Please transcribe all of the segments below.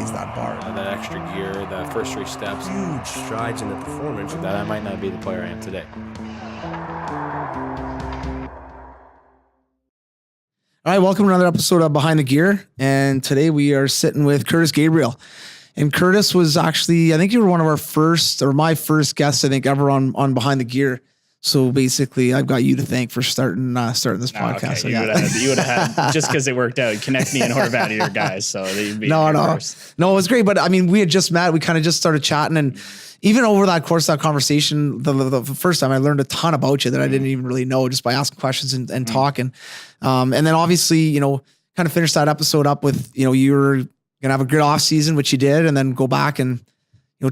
raise that bar. That extra gear, the first 3 steps. Huge strides in the performance. That I might not be the player I am today. All right, welcome to another episode of Behind the Gear. And today we are sitting with KURTIS GABRIEL. And Curtis was actually, I think you were one of our first, or my first guests, I think, ever on Behind the Gear. So basically, I've got you to thank for starting this podcast. Okay. So, You would have had, just because it worked out, connect me and Horvat to your guys. So you'd be first. No, it was great. But I mean, we had just met. We kind of just started chatting. And even over that course of that conversation, the first time I learned a ton about you that I didn't even really know just by asking questions and talking. And then obviously, kind of finished that episode up with, you were going to have a good off season, which you did, and then go back and,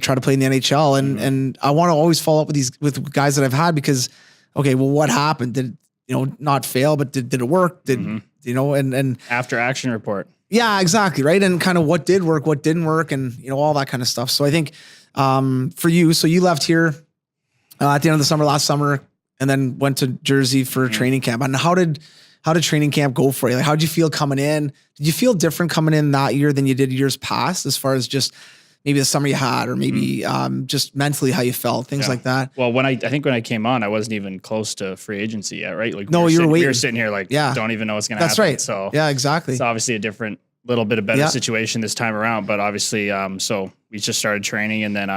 try to play in the NHL. And I want to always follow up with guys that I've had because, okay, well, what happened? Did, not fail, but did it work? And After action report. Yeah, exactly. Right. And kind of what did work, what didn't work, and, all that kind of stuff. So I think, for you, so you left here at the end of the summer, last summer, and then went to Jersey for training camp. And how did training camp go for you? Like, how did you feel coming in? Did you feel different coming in that year than you did years past, as far as just maybe the summer you had, or maybe just mentally how you felt, things like that? Well, I think when I came on, I wasn't even close to free agency yet, right? Like, no, you were waiting. We were sitting here like, don't even know what's going to happen. That's right. So yeah, exactly. It's obviously a little bit of better situation this time around, but obviously, so we just started training, and then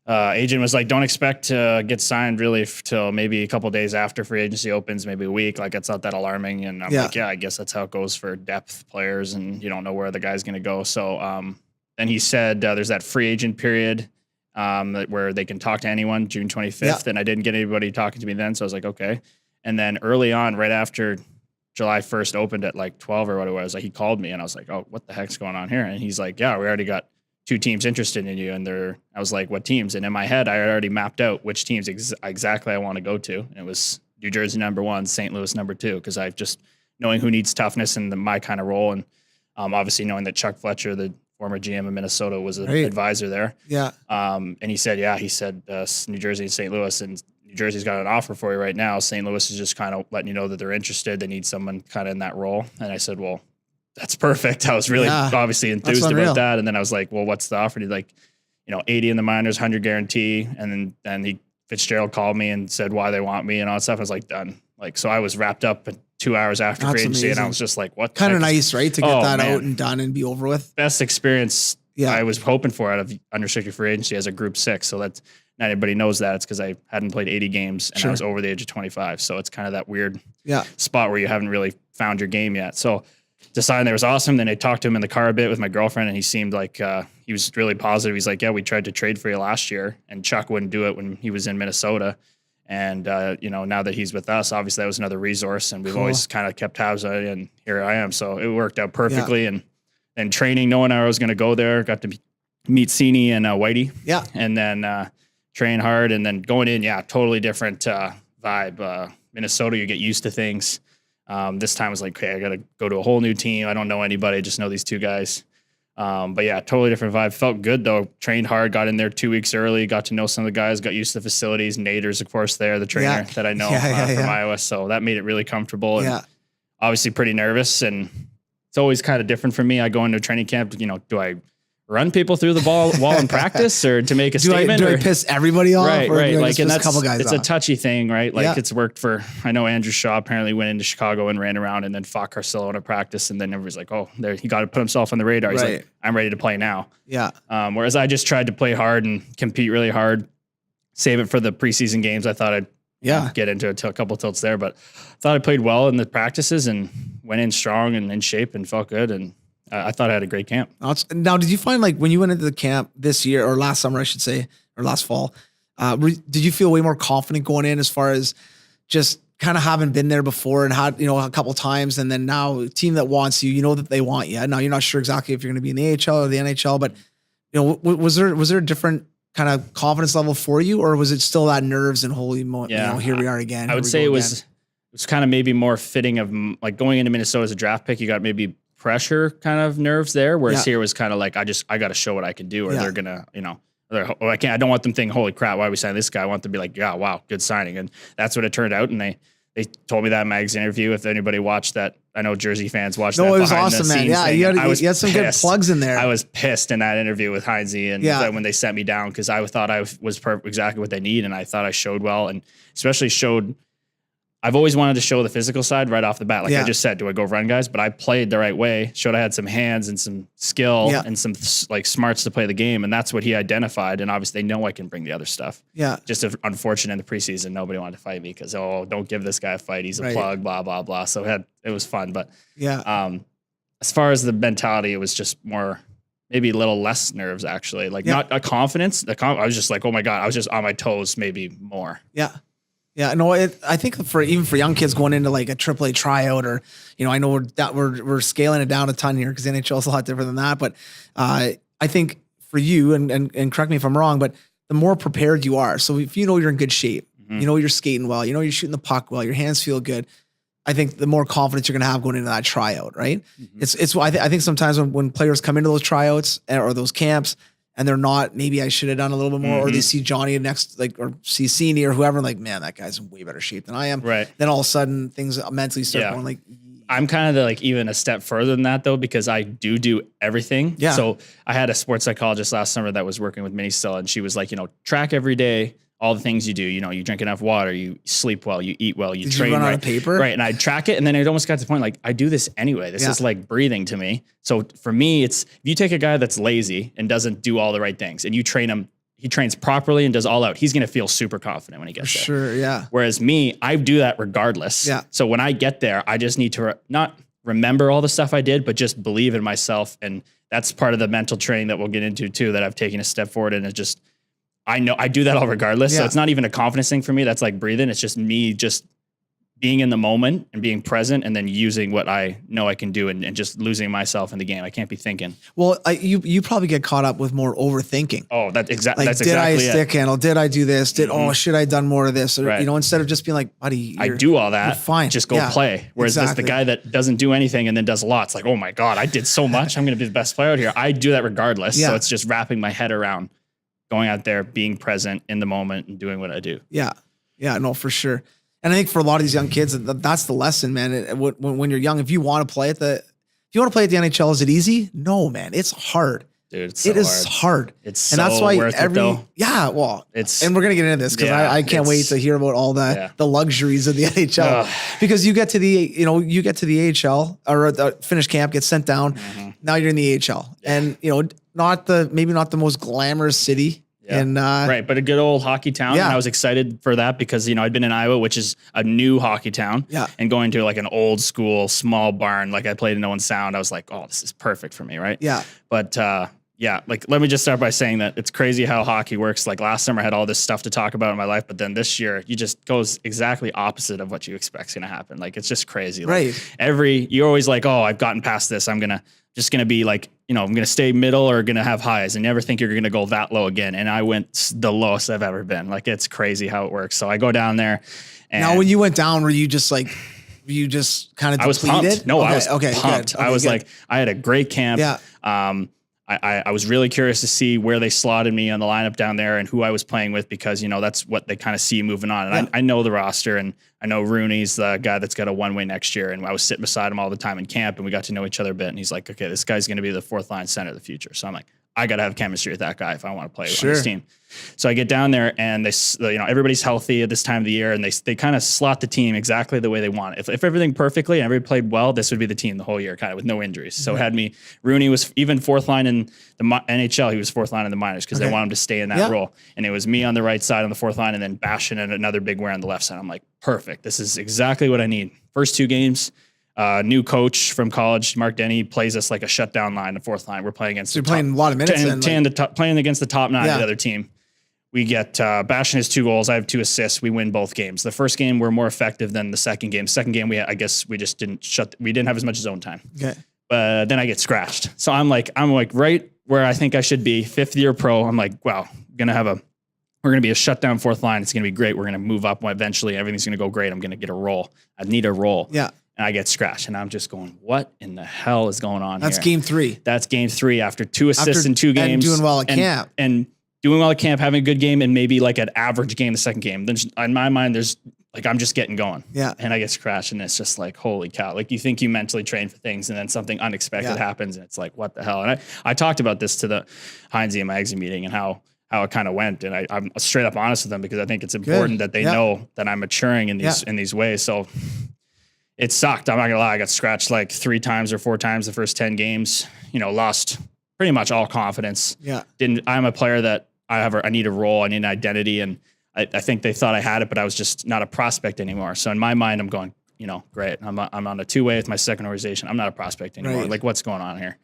agent was like, don't expect to get signed really till maybe a couple of days after free agency opens, maybe a week. Like, it's not that alarming. And I'm like, I guess that's how it goes for depth players, and you don't know where the guy's going to go. So, then he said, there's that free agent period, where they can talk to anyone, June 25th. And I didn't get anybody talking to me then. So I was like, okay. And then early on, right after July 1st opened at like 12 or what it was, like, he called me and I was like, oh, what the heck's going on here? And he's like, yeah, we already got 2 teams interested in you. And I was like, what teams? And in my head, I had already mapped out which teams exactly I want to go to. And it was New Jersey #1, St. Louis #2, because I've just knowing who needs toughness in my kind of role. And obviously knowing that Chuck Fletcher, the former GM of Minnesota, was an advisor there. Yeah. And he said, New Jersey and St. Louis, and New Jersey's got an offer for you right now. St. Louis is just kind of letting you know that they're interested. They need someone kind of in that role. And I said, well, that's perfect. I was really obviously enthused about that. And then I was like, well, what's the offer? And he's like, 80 in the minors, 100 guarantee. And then Fitzgerald called me and said why they want me and all that stuff. I was like, done. Like, so I was wrapped up 2 hours after free agency, and I was just like, what? Kind of nice, right? To get that out and done and be over with. Best experience I was hoping for out of unrestricted free agency as a group 6. So that's not everybody knows that. It's because I hadn't played 80 games and I was over the age of 25. So it's kind of that weird spot where you haven't really found your game yet. So deciding there was awesome. Then I talked to him in the car a bit with my girlfriend, and he seemed like he was really positive. He's like, yeah, we tried to trade for you last year, and Chuck wouldn't do it when he was in Minnesota. And, now that he's with us, obviously that was another resource, and we've always kind of kept tabs on it, and here I am. So it worked out perfectly. And then training, knowing I was going to go there, got to meet Cini and Whitey. Yeah. And then train hard, and then going in, totally different vibe. Minnesota, you get used to things. This time was like, okay, I got to go to a whole new team. I don't know anybody, just know these 2 guys. But yeah, totally different vibe. Felt good though. Trained hard, got in there 2 weeks early, got to know some of the guys, got used to the facilities. Nader's, of course, there, the trainer that I know from Iowa. So that made it really comfortable, and obviously pretty nervous. And it's always kind of different for me. I go into a training camp, do I run people through the wall in practice, or to make a statement? Do I piss everybody off? Right. Like, and that's a couple guys it's off? A touchy thing, right? Like it's worked for, I know Andrew Shaw apparently went into Chicago and ran around and then fought Carcillo in a practice. And then everybody's like, oh, there, he got to put himself on the radar. He's like, I'm ready to play now. Yeah. Whereas I just tried to play hard and compete really hard, save it for the preseason games. I thought I'd get into a couple tilts there, but I thought I played well in the practices and went in strong and in shape and felt good. And I thought I had a great camp. Now, did you find, like, when you went into the camp this year, or last summer, I should say, or last fall, did you feel way more confident going in, as far as just kind of having been there before and had, a couple times, and then now a team that wants you, that they want you. Now you're not sure exactly if you're going to be in the AHL or the NHL, but was there a different kind of confidence level for you, or was it still that nerves and holy here we are again? I would say it was kind of maybe more fitting of, like, going into Minnesota as a draft pick, you got maybe pressure kind of nerves there, whereas here was kind of like, I got to show what I can do, or they're gonna, I don't want them thinking, holy crap, why are we signing this guy? I want them to be like, yeah, wow, good signing. And that's what it turned out. And they They told me that in my exit interview. If anybody watched that, I know Jersey fans watched that. No, it was awesome, man. Yeah, you had some good plugs in there. I was pissed in that interview with Heinze and when they sent me down, because I thought I was exactly what they need, and I thought I showed well, and especially showed. I've always wanted to show the physical side right off the bat. Like I just said, do I go run guys? But I played the right way, showed I had some hands and some skill and some like smarts to play the game. And that's what he identified. And obviously they know I can bring the other stuff. Yeah. Just unfortunate in the preseason, nobody wanted to fight me because, don't give this guy a fight. He's a plug, blah, blah, blah. So it was fun. But as far as the mentality, it was just more, maybe a little less nerves actually. Like not a confidence. I was just like, oh my God, I was just on my toes maybe more. Yeah. Yeah, no, I think even for young kids going into like a AAA tryout, or I know we're scaling it down a ton here because NHL is a lot different than that. But I think for you, and correct me if I'm wrong, but the more prepared you are, so if you're in good shape, you're skating well, you're shooting the puck well, your hands feel good, I think the more confidence you're going to have going into that tryout, right? Mm-hmm. I think sometimes when players come into those tryouts or those camps, and they're not, maybe I should have done a little bit more, or they see Johnny next, or see Sini or whoever, like, man, that guy's in way better shape than I am. Right. Then all of a sudden things mentally start going like, I'm kind of like even a step further than that though, because I do everything. Yeah. So I had a sports psychologist last summer that was working with me still, and she was like, track every day, all the things you do, you drink enough water, you sleep well, you eat well, you train. Did you run on a paper? Right. And I'd track it. And then it almost got to the point, like, I do this anyway. This is like breathing to me. So for me, if you take a guy that's lazy and doesn't do all the right things and you train him, he trains properly and does all out, he's going to feel super confident when he gets there. Sure. Yeah. Whereas me, I do that regardless. Yeah. So when I get there, I just need to not remember all the stuff I did, but just believe in myself. And that's part of the mental training that we'll get into too, that I've taken a step forward in. It's just, I know I do that all regardless. Yeah. So it's not even a confidence thing for me. That's like breathing. It's just me just being in the moment and being present, and then using what I know I can do, and just losing myself in the game. I can't be thinking. Well, you probably get caught up with more overthinking. Oh, that's exactly. Like, did I stick handle? Did I do this? Should I done more of this? Or, instead of just being like, buddy, I do all that. Fine. Just go play. Whereas this, the guy that doesn't do anything and then does lots, like, oh my God, I did so much. I'm going to be the best player out here. I do that regardless. Yeah. So it's just wrapping my head around going out there, being present in the moment and doing what I do. Yeah. Yeah, no, for sure. And I think for a lot of these young kids, that's the lesson, man. When you're young, if you want to play at the NHL, is it easy? No, man, it's hard. Dude, it is hard. It's so that's why worth it, though. Yeah, well, and we're gonna get into this because I can't wait to hear about all the luxuries of the NHL, because you get to the AHL, or the Finnish camp, gets sent down. Mm-hmm. Now you're in the AHL, and maybe not the most glamorous city. Yeah. And, right. But a good old hockey town. Yeah. And I was excited for that because, I'd been in Iowa, which is a new hockey town. Yeah. And going to like an old school, small barn, like I played in Owen Sound, I was like, oh, this is perfect for me. Right. Yeah. But, like, let me just start by saying that it's crazy how hockey works. Like last summer I had all this stuff to talk about in my life, but then this year you just goes exactly opposite of what you expect is going to happen. Like, it's just crazy. Like, right. You're always like, oh, I've gotten past this. I'm just going to be like, I'm going to stay middle or going to have highs, and never think you're going to go that low again. And I went the lowest I've ever been. Like, it's crazy how it works. So I go down there. And now, when you went down, were you just like, kind of depleted? I was pumped. No, I was pumped. I was like, I had a great camp. Yeah. I was really curious to see where they slotted me on the lineup down there and who I was playing with, because, that's what they kind of see moving on. And I know the roster, and I know Rooney's the guy that's got a one-way next year. And I was sitting beside him all the time in camp, and we got to know each other a bit. And he's like, okay, this guy's going to be the fourth line center of the future. So I'm like, I got to have chemistry with that guy if I want to play on his team. So I get down there, and everybody's healthy at this time of the year, and they kind of slot the team exactly the way they want it. If everything perfectly and everybody played well, this would be the team the whole year, kind of with no injuries. So it had me. Rooney was even fourth line in the NHL. He was fourth line in the minors because they want him to stay in that role. And it was me on the right side on the fourth line, and then Bashan and another big wear on the left side. I'm like, perfect. This is exactly what I need. First two games. New coach from college, Mark Denny, plays us like a shutdown line, the fourth line. We're playing against. So you're playing a lot of minutes. Playing against the top nine of the other team. We get Bashan has 2 goals. I have 2 assists. We win both games. The first game we're more effective than the second game. Second game we just didn't have as much zone time. Okay. But then I get scratched. So I'm like right where I think I should be. 5th year pro. I'm like, wow, we're gonna be a shutdown fourth line. It's gonna be great. We're gonna move up eventually. Everything's gonna go great. I'm gonna get a role. I need a role. Yeah. And I get scratched, and I'm just going, what in the hell is going on here? That's game 3. That's game 3 after 2 assists in 2 games. And doing well at camp. And doing well at camp, having a good game, and maybe like an average game the second game. Then in my mind, there's like I'm just getting going. Yeah. And I get scratched and it's just like, holy cow. Like you think you mentally train for things and then something unexpected happens and it's like, what the hell? And I talked about this to the Heinze and Magsy meeting and how it kind of went. And I'm straight up honest with them because I think it's important that they know that I'm maturing in these ways. So it sucked. I'm not gonna lie. I got scratched like 3 times or 4 times the first 10 games, lost pretty much all confidence. Yeah. I'm a player that I need a role. I need an identity. And I think they thought I had it, but I was just not a prospect anymore. So in my mind, I'm going, great. I'm on a 2-way with my second organization. I'm not a prospect anymore. Right. Like what's going on here?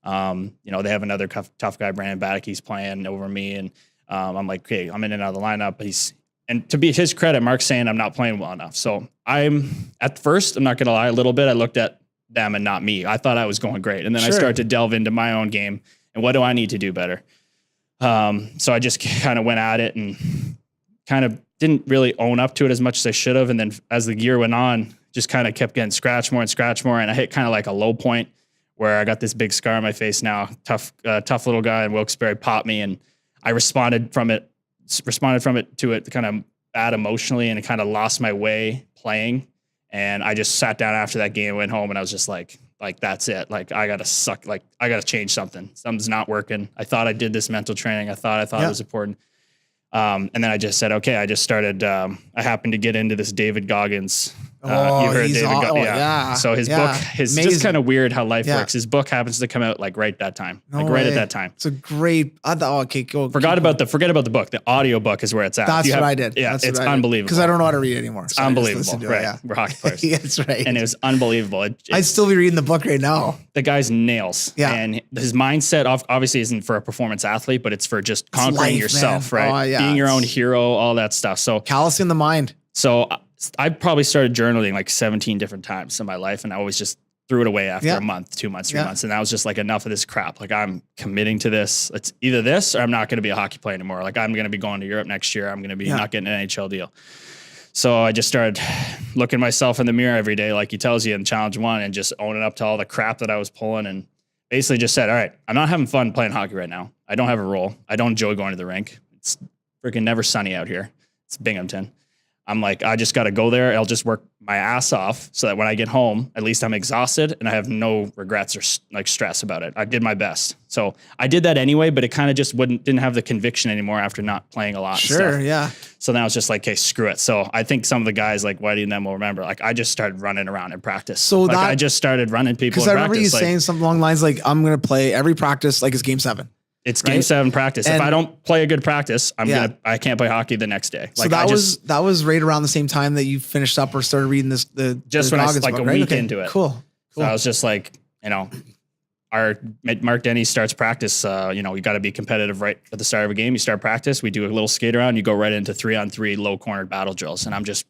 They have another tough guy, Brandon Baddock, he's playing over me. And I'm like, okay, I'm in and out of the lineup. And to be his credit, Mark's saying I'm not playing well enough. So at first, I'm not going to lie, a little bit, I looked at them and not me. I thought I was going great. And then I started to delve into my own game and what do I need to do better? So I just kind of went at it and kind of didn't really own up to it as much as I should have. And then as the year went on, just kind of kept getting scratched more. And I hit kind of like a low point where I got this big scar on my face now, tough little guy in Wilkes-Barre popped me. And I responded from it to it kind of bad emotionally and kind of lost my way playing. And I just sat down after that game, went home and I was just like, that's it. Like I got to change something. Something's not working. I thought I did this mental training. I thought it was important. And then I just said, okay, I just started, I happened to get into this David Goggins. You heard David Goggins. So his book is just kind of weird how life works. His book happens to come out like right at that time. It's a great, forget about the book. The audio book is where it's at. That's what I did. Yeah. It's unbelievable. Cause I don't know how to read anymore. It's unbelievable. Right. We're hockey players. That's right. And it was unbelievable. I'd still be reading the book right now. The guy's nails. Yeah. And his mindset obviously isn't for a performance athlete, but it's for just conquering yourself, man. Right? Being your own hero, all that stuff. So callousing the mind. So I probably started journaling like 17 different times in my life. And I always just threw it away after a month, 2 months, 3 months. And I was just like, enough of this crap. Like I'm committing to this. It's either this or I'm not going to be a hockey player anymore. Like I'm going to be going to Europe next year. I'm going to be not getting an NHL deal. So I just started looking myself in the mirror every day, like he tells you in challenge 1 and just owning up to all the crap that I was pulling and basically just said, all right, I'm not having fun playing hockey right now. I don't have a role. I don't enjoy going to the rink. It's freaking never sunny out here. It's Binghamton. I'm like, I just got to go there. I'll just work my ass off so that when I get home, at least I'm exhausted and I have no regrets or like stress about it. I did my best. So I did that anyway, but it kind of just didn't have the conviction anymore after not playing a lot. Sure. Yeah. So then I was just like, okay, screw it. So I think some of the guys like Whitey and them will remember, like I just started running around in practice. So like, I just started running people in practice. Because I remember you saying something along the lines like, I'm going to play every practice like it's game 7. It's game 7 practice. And if I don't play a good practice, I can't play hockey the next day. So like that was right around the same time that you finished up or started reading just when I was like a week into it. Cool. So I was just like, Mark Denny starts practice. You got to be competitive right at the start of a game. You start practice. We do a little skate around. You go right into 3-on-3 low cornered battle drills. And I'm just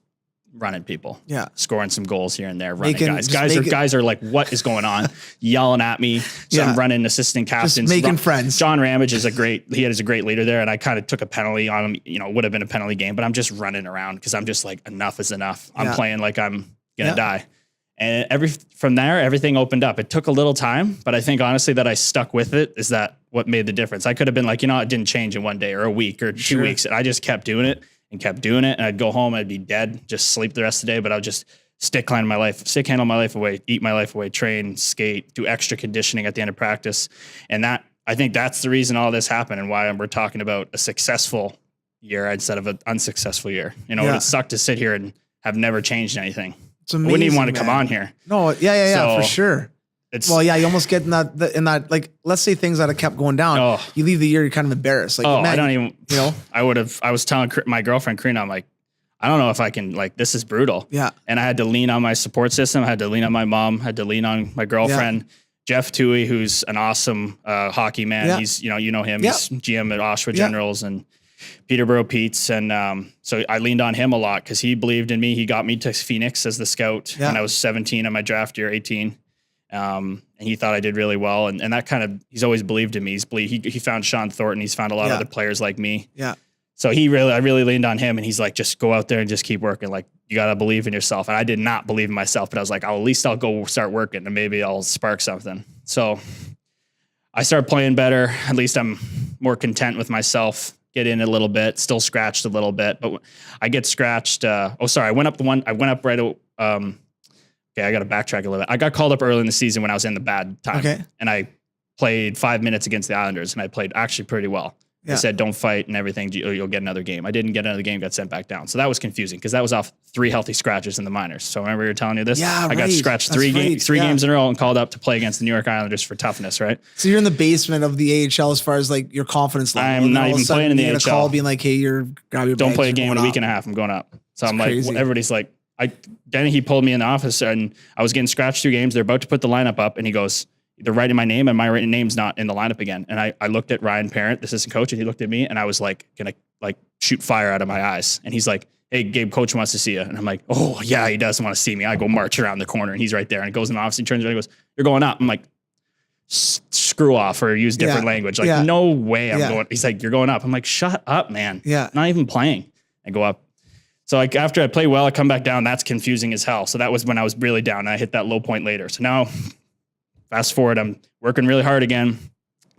running people, scoring some goals here and there, running guys are like, what is going on? Yelling at me. So I'm running assistant captains, just making friends. John Ramage is a great leader there. And I kind of took a penalty on him, would have been a penalty game, but I'm just running around because I'm just like, enough is enough. I'm playing like I'm going to die. And from there, everything opened up. It took a little time, but I think honestly that I stuck with it is that what made the difference. I could have been like, it didn't change in one day or a week or 2 weeks. And I just kept doing it. And kept doing it. And I'd go home, I'd be dead, just sleep the rest of the day. But I would just stick handle my life away, eat my life away, train, skate, do extra conditioning at the end of practice. And I think that's the reason all this happened and why we're talking about a successful year instead of an unsuccessful year. It would suck to sit here and have never changed anything. It's amazing, I wouldn't even want to come on here. No, for sure. You almost get in that, like, let's say things that have kept going down. You leave the year, you're kind of embarrassed. Like, I don't even, I was telling my girlfriend, Karina, I'm like, I don't know if I can, like, this is brutal. Yeah. And I had to lean on my support system. I had to lean on my mom, had to lean on my girlfriend, Jeff Toohey, who's an awesome hockey man. Yeah. He's, you know him, he's GM at Oshawa Generals and Peterborough Pete's. And so I leaned on him a lot because he believed in me. He got me to Phoenix as the scout when I was 17 on my draft year, 18. And he thought I did really well. And that kind of, he's always believed in me. He found Sean Thornton. He's found a lot of other players like me. Yeah. So I really leaned on him and he's like, just go out there and just keep working. Like, you got to believe in yourself. And I did not believe in myself, but I was like, at least I'll go start working and maybe I'll spark something. So I started playing better. At least I'm more content with myself. get in a little bit, still scratched a little bit, but I get scratched. I went up right. Okay, I got to backtrack a little bit. I got called up early in the season when I was in the bad time, and I played 5 minutes against the Islanders, and I played actually pretty well. They said, don't fight and everything. You'll get another game. I didn't get another game, got sent back down. So that was confusing because that was off 3 healthy scratches in the minors. So remember you were telling you this? Yeah, I got scratched three games in a row and called up to play against the New York Islanders for toughness, right? So you're in the basement of the AHL as far as like your confidence level. I'm not even playing in the AHL. Call being like, hey, grab your don't play a game in a week and a half. I'm going up. So I'm like, well, everybody's like, he pulled me in the office and I was getting scratched 2 games. They're about to put the lineup up and he goes, they're writing my name and my name's not in the lineup again. And I looked at Ryan Parent, the assistant coach, and he looked at me and I was like, gonna like shoot fire out of my eyes. And he's like, hey, Gabe, coach wants to see you. And I'm like, oh yeah, he does want to see me. I go march around the corner and he's right there and he goes in the office, he turns around and goes, you're going up. I'm like, screw off or use different language. Like, no way I'm going. He's like, you're going up. I'm like, shut up, man. Yeah. Not even playing. I go up. So like after I play well, I come back down. That's confusing as hell. So that was when I was really down. And I hit that low point later. So now fast forward, I'm working really hard again,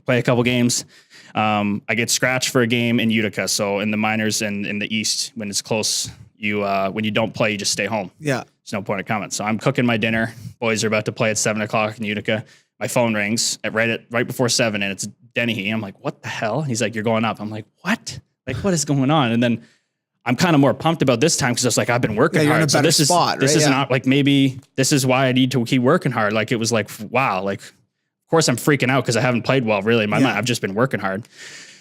play a couple games. I get scratched for a game in Utica. So in the minors and in the East, when it's close, when you don't play, you just stay home. Yeah. There's no point of coming. So I'm cooking my dinner. Boys are about to play at 7:00 in Utica. My phone rings right before 7 and it's Dennehy. I'm like, what the hell? He's like, you're going up. I'm like, what? Like, what is going on? And then I'm kind of more pumped about this time because it's like I've been working hard. In a better so this spot, is not like maybe this is why I need to keep working hard. Like it was like wow, like of course I'm freaking out because I haven't played well really in my mind. I've just been working hard.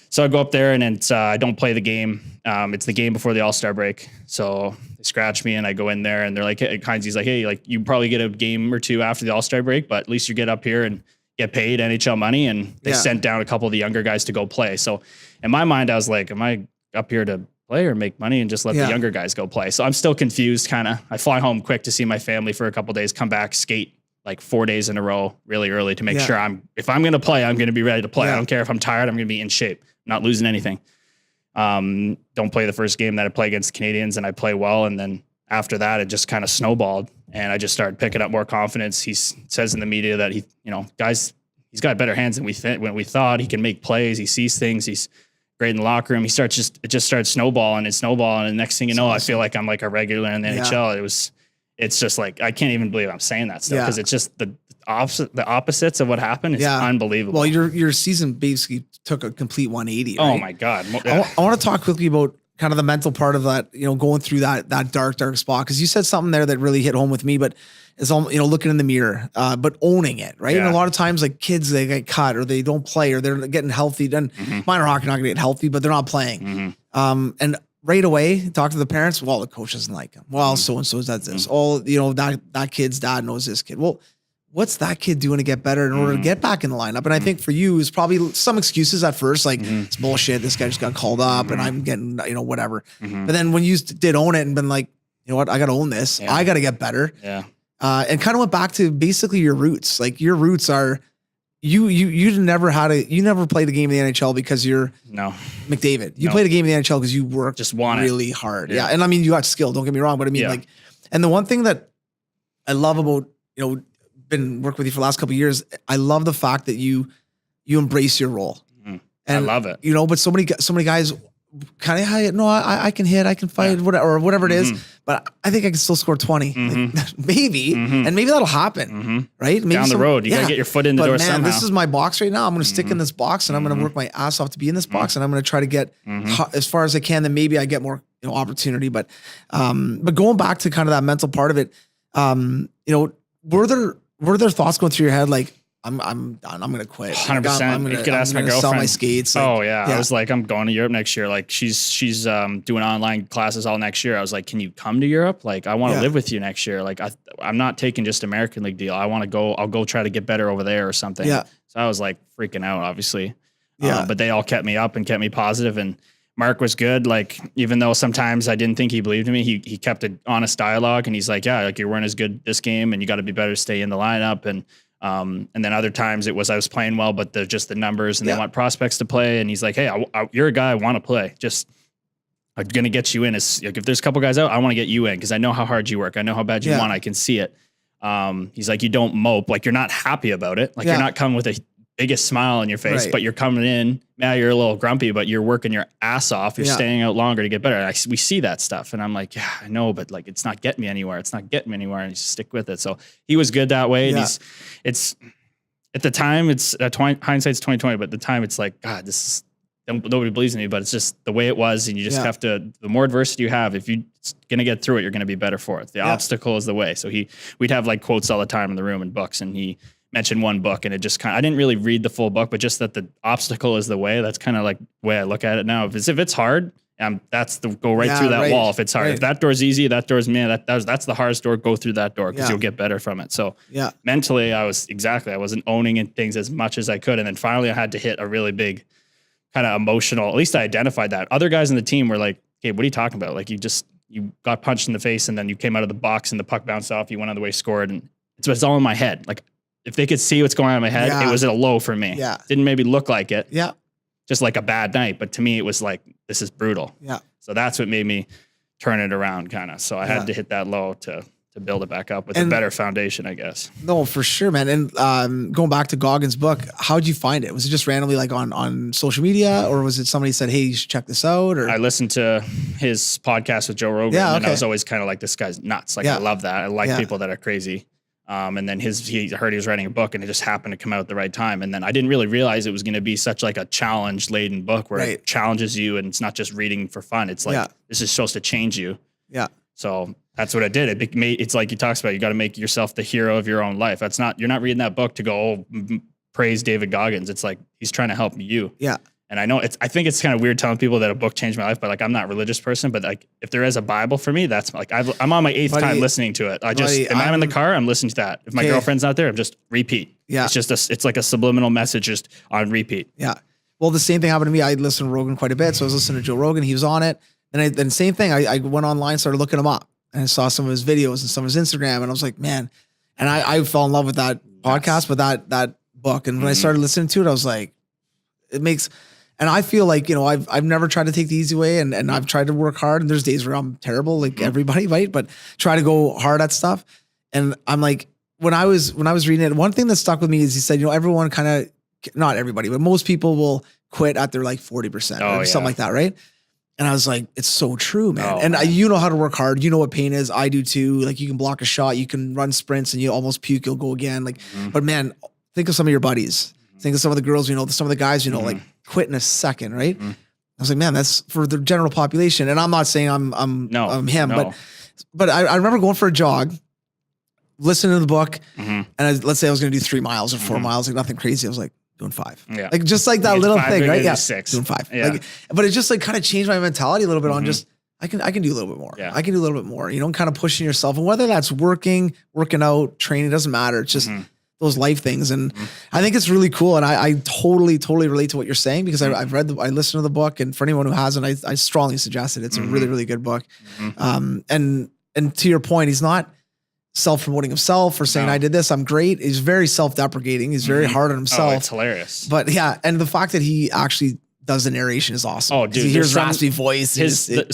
So I go up there and it's I don't play the game. It's the game before the All-Star break. So they scratch me and I go in there and they're like, Heinz's like, hey, like you probably get a game or 2 after the All-Star break, but at least you get up here and get paid NHL money. And they sent down a couple of the younger guys to go play. So in my mind, I was like, am I up here to play or make money and just let the younger guys go play? So I'm still confused kind of. I fly home quick to see my family for a couple of days, come back, skate like 4 days in a row really early to make sure if I'm going to play, I'm going to be ready to play. I don't care if I'm tired, I'm going to be in shape, not losing anything. Don't play the first game that I play against the Canadians and I play well. And then after that, it just kind of snowballed and I just started picking up more confidence. He says in the media that he's got better hands than we thought. He can make plays. He sees things. He's great in the locker room. It just started snowballing and snowballing. And the next thing you know, I feel like I'm like a regular in the NHL. It's just like, I can't even believe I'm saying that stuff because it's just the opposites of what happened. It's unbelievable. Well, your season basically took a complete 180. Right? Oh my God. I want to talk quickly about kind of the mental part of that, going through that dark spot. Cause you said something there that really hit home with me, but it's all, looking in the mirror, but owning it. Right. Yeah. And a lot of times like kids, they get cut or they don't play or they're getting healthy. Then minor hockey not gonna get healthy, but they're not playing. And right away talk to the parents. Well, the coach doesn't like him. Well, so-and-so does this. Oh, that kid's dad knows this kid. Well, what's that kid doing to get better in order to get back in the lineup? And I think for you is probably some excuses at first, like it's bullshit. This guy just got called up and I'm getting, whatever. But then when you did own it and been like, you know what, I got to own this. I got to get better. Yeah. And kind of went back to basically your roots. Like your roots are you never played a game in the NHL because you're McDavid. You played a game in the NHL because you worked really hard. Yeah. And I mean, you got skill, don't get me wrong, but I mean and the one thing that I love about, been working with you for the last couple of years, I love the fact that you embrace your role. And I love it. But so many guys kind of, I can hit, I can fight, whatever it is, but I think I can still score 20. Like, maybe. And maybe that'll happen. Right? Maybe down the road. You gotta get your foot in the door somehow. This is my box right now. I'm going to stick in this box and I'm going to work my ass off to be in this box. And I'm going to try to get as far as I can. Then maybe I get more, opportunity. But going back to kind of that mental part of it, were there thoughts going through your head like, I'm done. I'm going to quit. 100%. You could ask my girlfriend. Sell my skates. Like, I was like, I'm going to Europe next year. Like she's doing online classes all next year. I was like, can you come to Europe? Like I want to live with you next year. Like I'm not taking just American League deal. I want to go. I'll go try to get better over there or something. Yeah. So I was like freaking out, obviously. Yeah. But they all kept me up and kept me positive. And Mark was good. Like, even though sometimes I didn't think he believed in me, he kept an honest dialogue and he's like, yeah, like you weren't as good this game and you got to be better to stay in the lineup. And then other times I was playing well, but they're just the numbers and they want prospects to play. And he's like, hey, you're a guy I want to play. Just, I'm going to get you in. As like, if there's a couple guys out, I want to get you in because I know how hard you work. I know how bad you want. I can see it. He's like, you don't mope. Like you're not happy about it. Like you're not coming with a biggest smile on your face, but you're coming in, now you're a little grumpy, but you're working your ass off. You're staying out longer to get better. We see that stuff. And I'm like, yeah, I know, but like, it's not getting me anywhere. It's not getting me anywhere. And you stick with it. So he was good that way. And it's at the time it's hindsight's 2020, but at the time it's like, God, this is, nobody believes in me, but it's just the way it was. And you just have to, the more adversity you have, if you're going to get through it, you're going to be better for it. The obstacle is the way. So we'd have like quotes all the time in the room and books. And he mentioned one book, and it just I didn't really read the full book, but just that the obstacle is the way. That's kind of like the way I look at it now. If it's hard, that's go right through that wall. If it's hard, if that door's easy, that door's that's the hardest door. Go through that door because you'll get better from it. So mentally, I wasn't owning things as much as I could, and then finally I had to hit a really big kind of emotional. At least I identified that. Other guys in the team were like, "Okay, what are you talking about? Like you got punched in the face, and then you came out of the box, and the puck bounced off. You went on the way, scored, and it's all in my head. Like." If they could see what's going on in my head, it was at a low for me. Yeah. Didn't maybe look like it. Yeah. Just like a bad night. But to me, it was like, this is brutal. Yeah. So that's what made me turn it around kind of. So I had to hit that low to build it back up with a better foundation, I guess. No, for sure, man. And going back to Goggins' book, how'd you find it? Was it just randomly like on social media, or was it somebody said, hey, you should check this out? Or I listened to his podcast with Joe Rogan, and I was always kind of like, this guy's nuts. Like I love that. I like people that are crazy. And then he heard he was writing a book, and it just happened to come out at the right time. And then I didn't really realize it was going to be such like a challenge laden book where it challenges you, and it's not just reading for fun. It's like, this is supposed to change you. Yeah. So that's what it did. It's like he talks about, you got to make yourself the hero of your own life. You're not reading that book to go, praise David Goggins. It's like, he's trying to help you. Yeah. And I think it's kind of weird telling people that a book changed my life, but like, I'm not a religious person, but like, if there is a Bible for me, that's like, I'm on my 8th time listening to it. If I'm in the car, I'm listening to that. If my girlfriend's not there, I'm just repeat. Yeah. It's just it's like a subliminal message just on repeat. Yeah. Well, the same thing happened to me. I listened to Rogan quite a bit. So I was listening to Joe Rogan. He was on it. And then same thing. I went online, started looking him up, and I saw some of his videos and some of his Instagram. And I was like, man, and I fell in love with that podcast, with that book. And when I started listening to it, I was like, and I feel like, I've never tried to take the easy way, and I've tried to work hard, and there's days where I'm terrible, like everybody, right? But try to go hard at stuff. And I'm like, when I was reading it, one thing that stuck with me is he said, everyone kind of, not everybody, but most people will quit at their like 40% or something like that, right? And I was like, it's so true, man. You know how to work hard. You know what pain is. I do too. Like, you can block a shot, you can run sprints, and you almost puke, you'll go again. Like, but man, think of some of your buddies. Think of some of the girls, some of the guys, like quit in a second, right? I was like, man, that's for the general population. And I'm not saying I'm him, but I remember going for a jog, listening to the book, and let's say I was going to do 3 miles or 4 miles, like nothing crazy. I was like, doing 5. Yeah. Like, just like that little thing, right? Yeah. 6. Doing 5. Yeah. Like, but it just like kind of changed my mentality a little bit on just, I can do a little bit more. Yeah. I can do a little bit more, kind of pushing yourself. And whether that's working out, training, doesn't matter. It's just those life things. And I think it's really cool. And I totally relate to what you're saying, because I listened to the book, and for anyone who hasn't, I strongly suggest it. It's a really, really good book. And to your point, he's not self-promoting himself or saying, I did this, I'm great. He's very self-deprecating. He's very hard on himself. Oh, it's hilarious. But yeah. And the fact that he actually does the narration is awesome. Oh, dude. He hears raspy voice.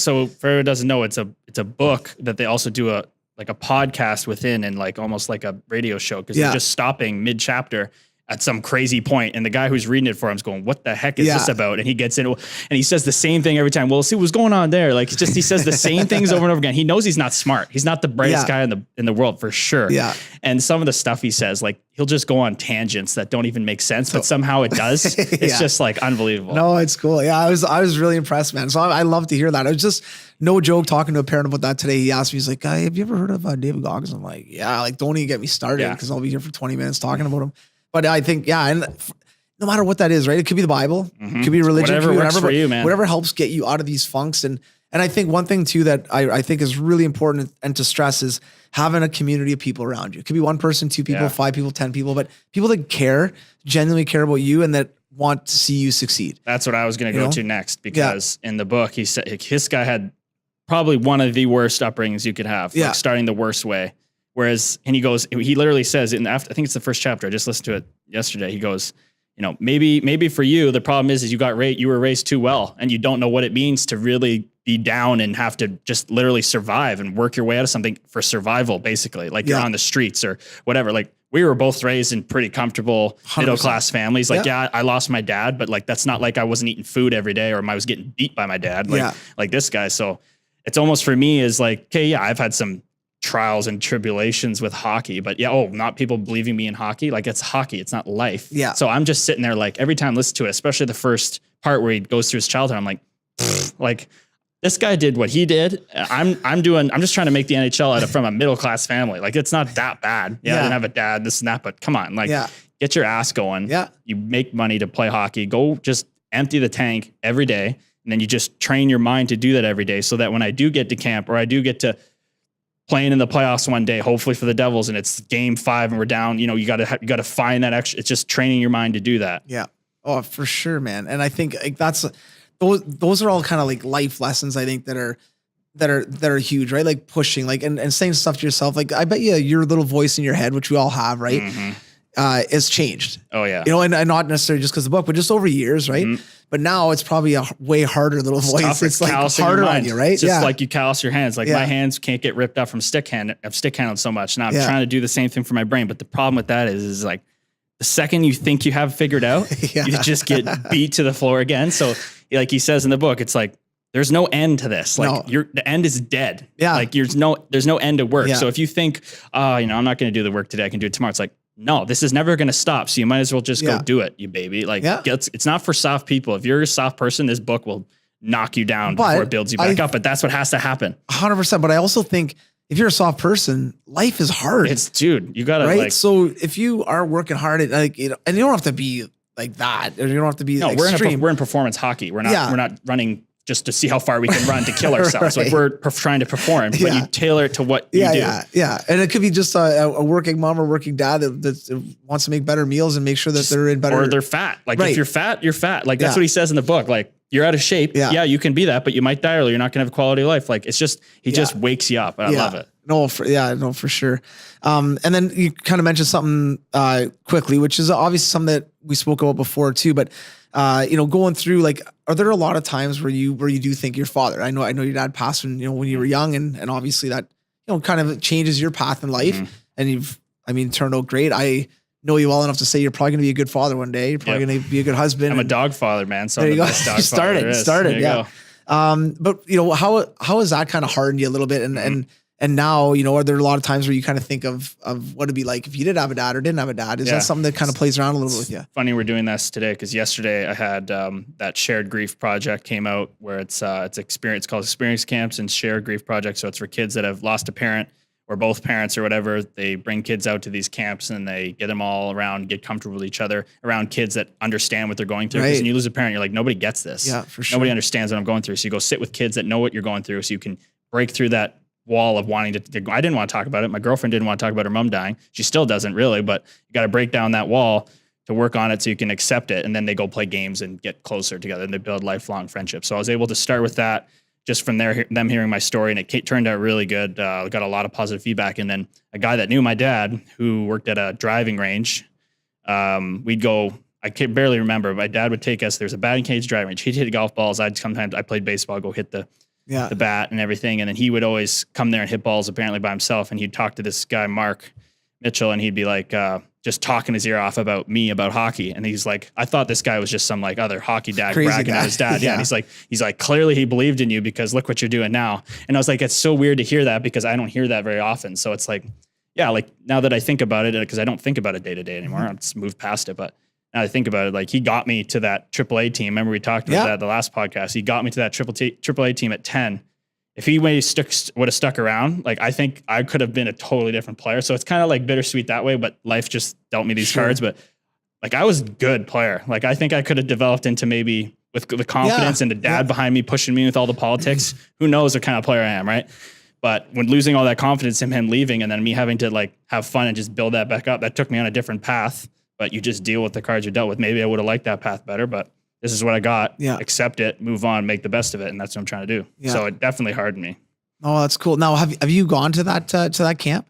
So for anyone who doesn't know, it's a book that they also do a podcast within, and like almost like a radio show, because they're just stopping mid-chapter at some crazy point, and the guy who's reading it for him is going, what the heck is this about? And he gets into, and he says the same thing every time. Well, see what's going on there. Like, he says the same things over and over again. He knows he's not smart. He's not the brightest guy in the world, for sure. Yeah. And some of the stuff he says, like, he'll just go on tangents that don't even make sense, but somehow it does. It's just like unbelievable. No, it's cool. Yeah. I was really impressed, man. So I love to hear that. I was just, no joke, talking to a parent about that today. He asked me, he's like, have you ever heard of David Goggins? I'm like, yeah, like, don't even get me started, because I'll be here for 20 minutes talking about him. But I think, and no matter what that is, right? It could be the Bible, it could be religion, whatever works for you, man. Whatever helps get you out of these funks. And I think one thing too that I think is really important and to stress is having a community of people around you. It could be 1 person, 2 people, 5 people, 10 people, but people that genuinely care about you, and that want to see you succeed. That's what I was going to go to next, because in the book, he said his guy had probably one of the worst upbringings you could have, like starting the worst way. Whereas, and he literally says, I think it's the first chapter, I just listened to it yesterday. He goes, maybe for you, the problem is you were raised too well, and you don't know what it means to really be down and have to just literally survive and work your way out of something for survival, basically. Like, you're on the streets or whatever. Like, we were both raised in pretty comfortable 100%. middle class families. Like, yeah, I lost my dad, but like, that's not like I wasn't eating food every day or I was getting beat by my dad. Like this guy. So it's almost for me is like, okay, yeah, I've had some trials and tribulations with hockey, but not people believing me in hockey. Like it's hockey. It's not life. Yeah. So I'm just sitting there, like every time I listen to it, especially the first part where he goes through his childhood, I'm like, like this guy did what he did. I'm just trying to make the NHL from a middle-class family. Like it's not that bad. Yeah. I didn't have a dad, this and that, but come on, like get your ass going. Yeah. You make money to play hockey. Go just empty the tank every day. And then you just train your mind to do that every day so that when I do get to camp or I do get to playing in the playoffs one day, hopefully for the Devils, and it's game 5 and we're down, you got to find that extra. It's just training your mind to do that. Yeah. Oh, for sure, man. And I think like that's those are all kind of like life lessons. I think that are huge, right? Like pushing, like and saying stuff to yourself. Like I bet you your little voice in your head, which we all have, right, has changed. Oh yeah. And not necessarily just because of the book, but just over years, right? Mm-hmm. But now it's probably a way harder little voice. It's like harder on you, right? Just like you callous your hands. Like my hands can't get ripped up from stick handled so much. Now I'm trying to do the same thing for my brain. But the problem with that is like the second you think you have figured out, you just get beat to the floor again. So like he says in the book, it's like, there's no end to this. Like the end is dead. Yeah. Like there's no end to work. Yeah. So if you think, I'm not going to do the work today, I can do it tomorrow. It's like, no, this is never going to stop. So you might as well just go do it, you baby. Like it's not for soft people. If you're a soft person, this book will knock you down before it builds you back up. But that's what has to happen. 100%. But I also think if you're a soft person, life is hard. You got to right. So if you are working hard at and you don't have to be like that, or you don't have to be extreme. We're in performance hockey. We're not running just to see how far we can run to kill ourselves. Like we're trying to perform, but you tailor it to what you do. Yeah. And it could be just a working mom or working dad that wants to make better meals and make sure that they're in better. Or they're fat. Like if you're fat, you're fat. Like that's what he says in the book. Like you're out of shape. Yeah, you can be that, but you might die early. You're not gonna have a quality of life. Like it's just, he just wakes you up. And I love it. No, for sure. And then you kind of mentioned something quickly, which is obviously something that we spoke about before too, but going through, like, are there a lot of times where you do think your father? I know your dad passed when you were young, and obviously that kind of changes your path in life. And you've turned out great. I know you well enough to say you're probably going to be a good father one day. You're probably going to be a good husband. I'm a dog father, man. So there you go. Started. Yeah. But how has that kind of hardened you a little bit? And now, are there a lot of times where you kind of think of what it'd be like if you did have a dad or didn't have a dad? Is that something that kind of plays around a little bit with you? Funny we're doing this today because yesterday I had that Shared Grief Project came out where it's called Experience Camps and Shared Grief Project. So it's for kids that have lost a parent or both parents or whatever. They bring kids out to these camps and they get them all around, get comfortable with each other around kids that understand what they're going through. Because when you lose a parent, you're like, nobody gets this. Yeah, for sure. Nobody understands what I'm going through. So you go sit with kids that know what you're going through so you can break through that wall of wanting to. I didn't want to talk about it. My girlfriend didn't want to talk about her mom dying. She still doesn't really, but you got to break down that wall to work on it so you can accept it. And then they go play games and get closer together and they build lifelong friendships. So I was able to start with that just from them hearing my story, and it turned out really good. Got a lot of positive feedback. And then a guy that knew my dad who worked at a driving range, we'd go, I can barely remember, my dad would take us, there's a batting cage driving range. He'd hit golf balls. I played baseball, go hit the bat and everything. And then he would always come there and hit balls apparently by himself. And he'd talk to this guy, Mark Mitchell, and he'd be like, just talking his ear off about hockey. And he's like, I thought this guy was just some like other hockey dad bragging at his dad. Yeah. And he's like, clearly he believed in you because look what you're doing now. And I was like, it's so weird to hear that because I don't hear that very often. So it's like, yeah, like now that I think about it, because I don't think about it day to day anymore, I'll just move past it. But now I think about it, like he got me to that AAA team. Remember we talked about that the last podcast. He got me to that AAA team at 10. If he would have stuck around, like I think I could have been a totally different player. So it's kind of like bittersweet that way, but life just dealt me these cards. But like I was a good player. Like I think I could have developed into maybe with the confidence and the dad behind me pushing me with all the politics. Who knows what kind of player I am, right? But when losing all that confidence in him leaving and then me having to like have fun and just build that back up, that took me on a different path. But you just deal with the cards you're dealt with. Maybe I would have liked that path better, but this is what I got. Yeah. Accept it, move on, make the best of it. And that's what I'm trying to do. Yeah. So it definitely hardened me. Oh, that's cool. Now, have you gone to that camp?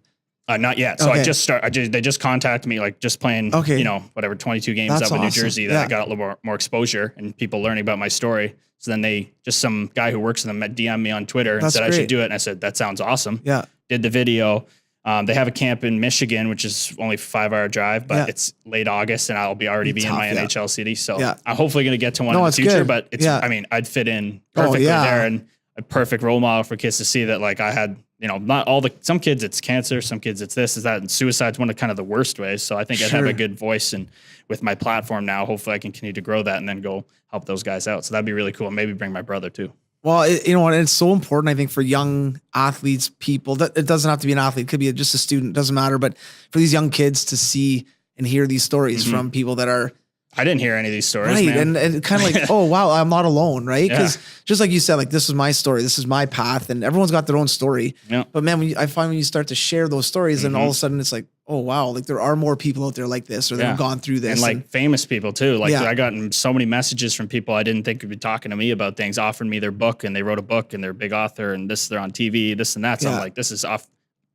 Not yet. So they just contacted me, like just playing, 22 games up in New Jersey that I got a little more exposure and people learning about my story. So then some guy who works with them DM'd me on Twitter and said I should do it. And I said, that sounds awesome. Yeah. Did the video. They have a camp in Michigan, which is only a 5-hour drive, but it's late August and I'll be already be in my NHL city. So I'm hopefully going to get to one in the future, but it's, I mean, I'd fit in perfectly there, and a perfect role model for kids to see that, like, I had, you know, not all some kids it's cancer, some kids it's this, is that, and suicide's one of kind of the worst ways. So I think I'd have a good voice, and with my platform now, hopefully I can continue to grow that and then go help those guys out. So that'd be really cool. And maybe bring my brother too. Well, you know what? It's so important, I think, for young athletes, people that it doesn't have to be an athlete, it could be just a student, doesn't matter. But for these young kids to see and hear these stories from people that are, I didn't hear any of these stories, right? Man. And kind of like, oh wow, I'm not alone, right? Because just like you said, like, this is my story, this is my path, and everyone's got their own story. Yeah. But man, I find when you start to share those stories, and all of a sudden it's like, oh wow, like there are more people out there like this, or that have gone through this, and like famous people too. Like I got so many messages from people I didn't think would be talking to me about things, offering me their book, and they wrote a book, and they're a big author, and they're on TV, this and that. So I'm like, this is off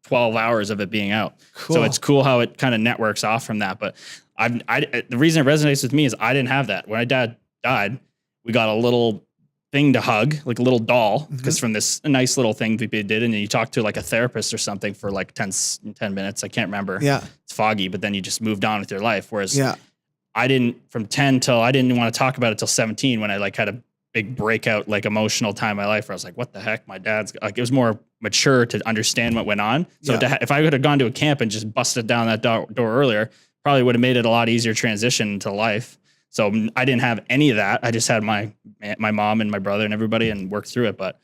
12 hours of it being out. Cool. So it's cool how it kind of networks off from that. But the reason it resonates with me is I didn't have that. When my dad died, we got a little thing to hug, like a little doll, because from this nice little thing we did, and then you talk to like a therapist or something for like 10 minutes. I can't remember. Yeah. It's foggy, but then you just moved on with your life. Whereas I didn't, from 10 till I didn't want to talk about it till 17, when I like had a big breakout, like emotional time in my life where I was like, what the heck? My dad's like, it was more mature to understand what went on. So if I would have gone to a camp and just busted down that door earlier, probably would have made it a lot easier transition into life. So I didn't have any of that. I just had my mom and my brother and everybody, and worked through it. But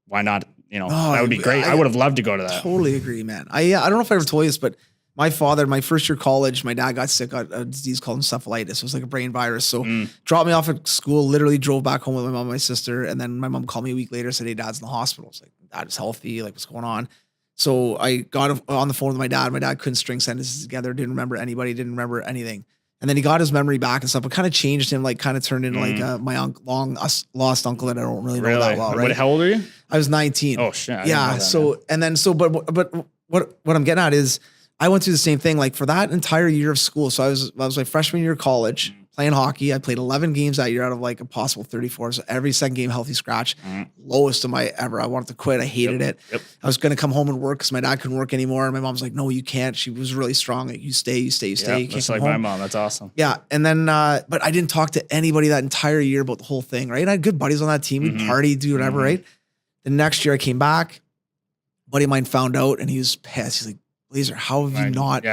why not? You know, that would be great. I would have loved to go to that. Totally agree, man. I don't know if I ever told you this, but my father, my first year of college, my dad got sick, got a disease called encephalitis. It was like a brain virus. So dropped me off at school, literally drove back home with my mom and my sister. And then my mom called me a week later, said, hey, dad's in the hospital. I was like, dad is healthy. Like, what's going on? So I got on the phone with my dad. My dad couldn't string sentences together, didn't remember anybody, didn't remember anything. And then he got his memory back and stuff. It kind of changed him, like kind of turned into like my long lost uncle that I don't really know that well, right? How old are you? I was 19. Oh shit. Yeah. But what I'm getting at is I went through the same thing, like for that entire year of school. So I was my freshman year of college playing hockey. I played 11 games that year out of like a possible 34. So every second game, healthy scratch, lowest of my ever. I wanted to quit. I hated it. I was going to come home and work because my dad couldn't work anymore. And my mom's like, no, you can't. She was really strong. Like, you stay. You can't just come like home. my mom. That's awesome. Yeah. And then, but I didn't talk to anybody that entire year about the whole thing, right? And I had good buddies on that team. We'd party, do whatever, right? The next year I came back, a buddy of mine found out, and he was pissed. He's like, Blazer, how have you not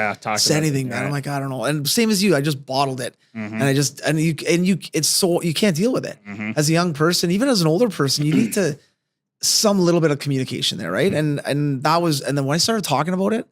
said anything, man? I'm like, I don't know. And same as you, I just bottled it. And it's so, you can't deal with it. As a young person, even as an older person, you need to some little bit of communication there, right? And then when I started talking about it,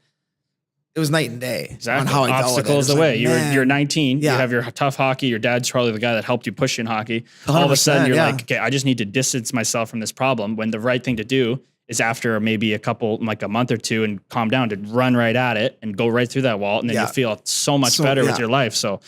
it was night and day. Exactly. On how I dealt with it. Obstacles the way. Man. You're 19. You have your tough hockey. Your dad's probably the guy that helped you push in hockey. All of a sudden, you're like, okay, I just need to distance myself from this problem. When the right thing to do is, after maybe a month or two, and calm down, to run right at it and go right through that wall. And then you feel so much better with your life. So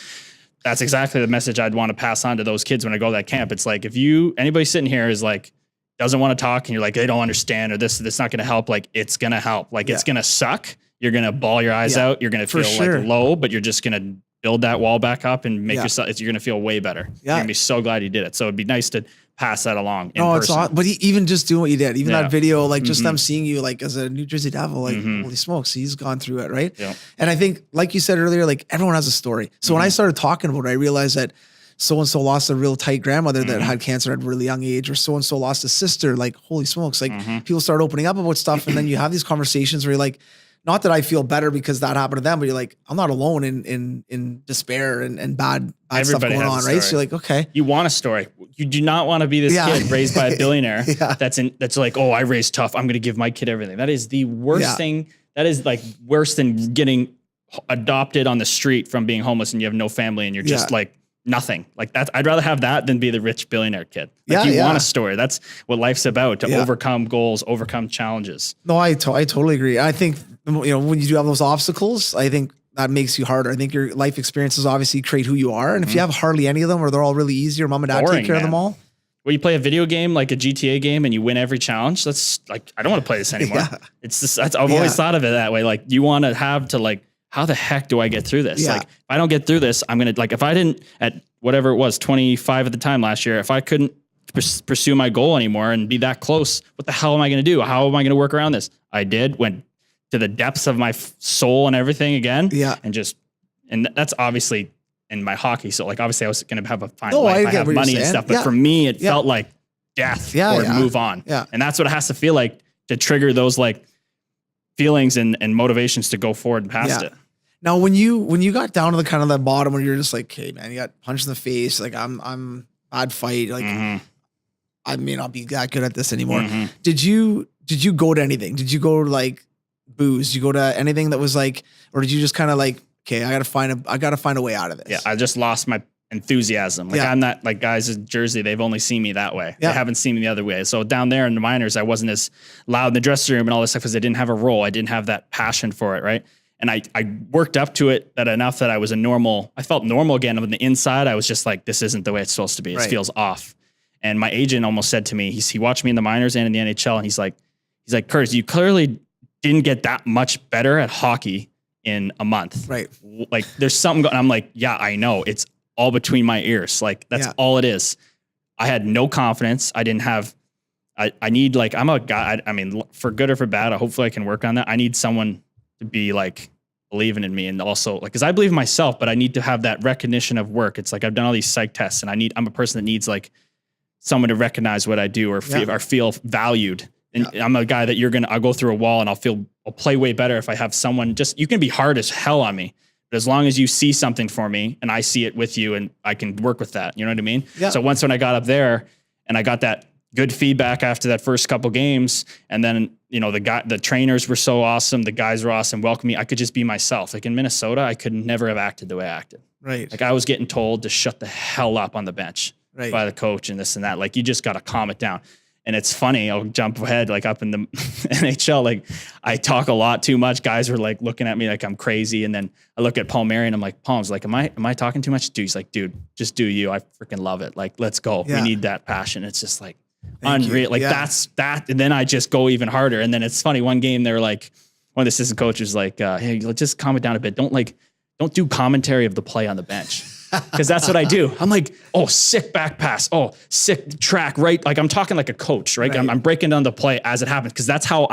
that's exactly the message I'd want to pass on to those kids when I go to that camp. It's like, if anybody sitting here is like, doesn't want to talk, and you're like, they don't understand, or this not going to help. Like, it's going to help. Like, it's going to suck. You're going to bawl your eyes out. You're going to feel like low, but you're just going to build that wall back up and make yourself, you're going to feel way better. You're going to be so glad you did it. So it'd be nice to pass that along in person. It's awesome. But even just doing what you did, even that video, like just them seeing you like as a New Jersey Devil, like holy smokes, he's gone through it, right? Yeah. And I think, like you said earlier, like everyone has a story. So when I started talking about it, I realized that so-and-so lost a real tight grandmother that had cancer at a really young age, or so-and-so lost a sister. Like, holy smokes, like people start opening up about stuff. And then you have these conversations where you're like, not that I feel better because that happened to them, but you're like, I'm not alone in despair and bad stuff going on, right? So you're like, okay. You want a story. You do not want to be this kid raised by a billionaire that's like, oh, I raised tough, I'm going to give my kid everything. That is the worst thing. That is like worse than getting adopted on the street from being homeless and you have no family and you're just like nothing. Like that. I'd rather have that than be the rich billionaire kid. Like you want a story. That's what life's about, to overcome goals, overcome challenges. No, I totally agree. I think, when you do have those obstacles, I think that makes you harder. I think your life experiences obviously create who you are. And if you have hardly any of them, or they're all really easy, or mom and dad take care of them all. Well, you play a video game like a GTA game and you win every challenge. That's like, I don't want to play this anymore. It's just, I've always thought of it that way. Like, you want to have to like, how the heck do I get through this? Like, if I don't get through this, I'm going to, like, if I didn't, at whatever it was, 25 at the time last year, if I couldn't pursue my goal anymore and be that close, what the hell am I going to do? How am I going to work around this? I did, went to the depths of my soul and everything again. Yeah. And that's obviously in my hockey. So like, obviously I was going to have a fine No, life. I I have money and stuff, but for me, it felt like death or move on. Yeah. And that's what it has to feel like to trigger those like feelings and motivations to go forward and past it. Now, when you got down to the kind of the bottom where you're just like, hey man, you got punched in the face. Like I'm bad fight. Like I may not be that good at this anymore. Did you go to anything? Did you go to like booze? Did you go to anything that was like, or did you just kind of like, okay, I gotta find a way out of this? Yeah. I just lost my enthusiasm. Like I'm not like guys in Jersey. They've only seen me that way. They haven't seen me the other way. So down there in the minors, I wasn't as loud in the dressing room and all this stuff because I didn't have a role. I didn't have that passion for it. Right. And I worked up to it enough that I felt normal again. On the inside, I was just like, this isn't the way it's supposed to be. It feels off. And my agent almost said to me, he watched me in the minors and in the NHL. And he's like, Curtis, you clearly didn't get that much better at hockey in a month. Right. Like there's something going on. I'm like, yeah, I know. It's all between my ears. Like that's all it is. I had no confidence. I didn't have, I need like, I'm a guy. I mean, for good or for bad, hopefully I can work on that. I need someone to be like believing in me. And also like, cause I believe in myself, but I need to have that recognition of work. It's like, I've done all these psych tests and I'm a person that needs like someone to recognize what I do or feel valued. And I'm a guy that I'll go through a wall and I'll play way better if I have someone you can be hard as hell on me, but as long as you see something for me and I see it with you and I can work with that, you know what I mean? Yeah. So when I got up there and I got that good feedback after that first couple games, and then, the trainers were so awesome. The guys were awesome. Welcome me. I could just be myself. Like in Minnesota, I could never have acted the way I acted. Right. Like I was getting told to shut the hell up on the bench by the coach and this and that. Like you just got to calm it down. And it's funny, I'll jump ahead, like up in the NHL, like I talk a lot too much. Guys were like looking at me like I'm crazy. And then I look at Paul Mary and I'm like, Paul's like, am I talking too much? Dude, he's like, dude, just do you. I freaking love it. Like, let's go. We need that passion. It's just like unreal. Like that's that. And then I just go even harder. And then it's funny. One game, they were like, one of the assistant coaches like, hey, let's just calm it down a bit. Don't do commentary of the play on the bench. Cause that's what I do. I'm like, oh, sick back pass. Oh, sick track, right? Like I'm talking like a coach, right? I'm breaking down the play as it happens. Cause that's how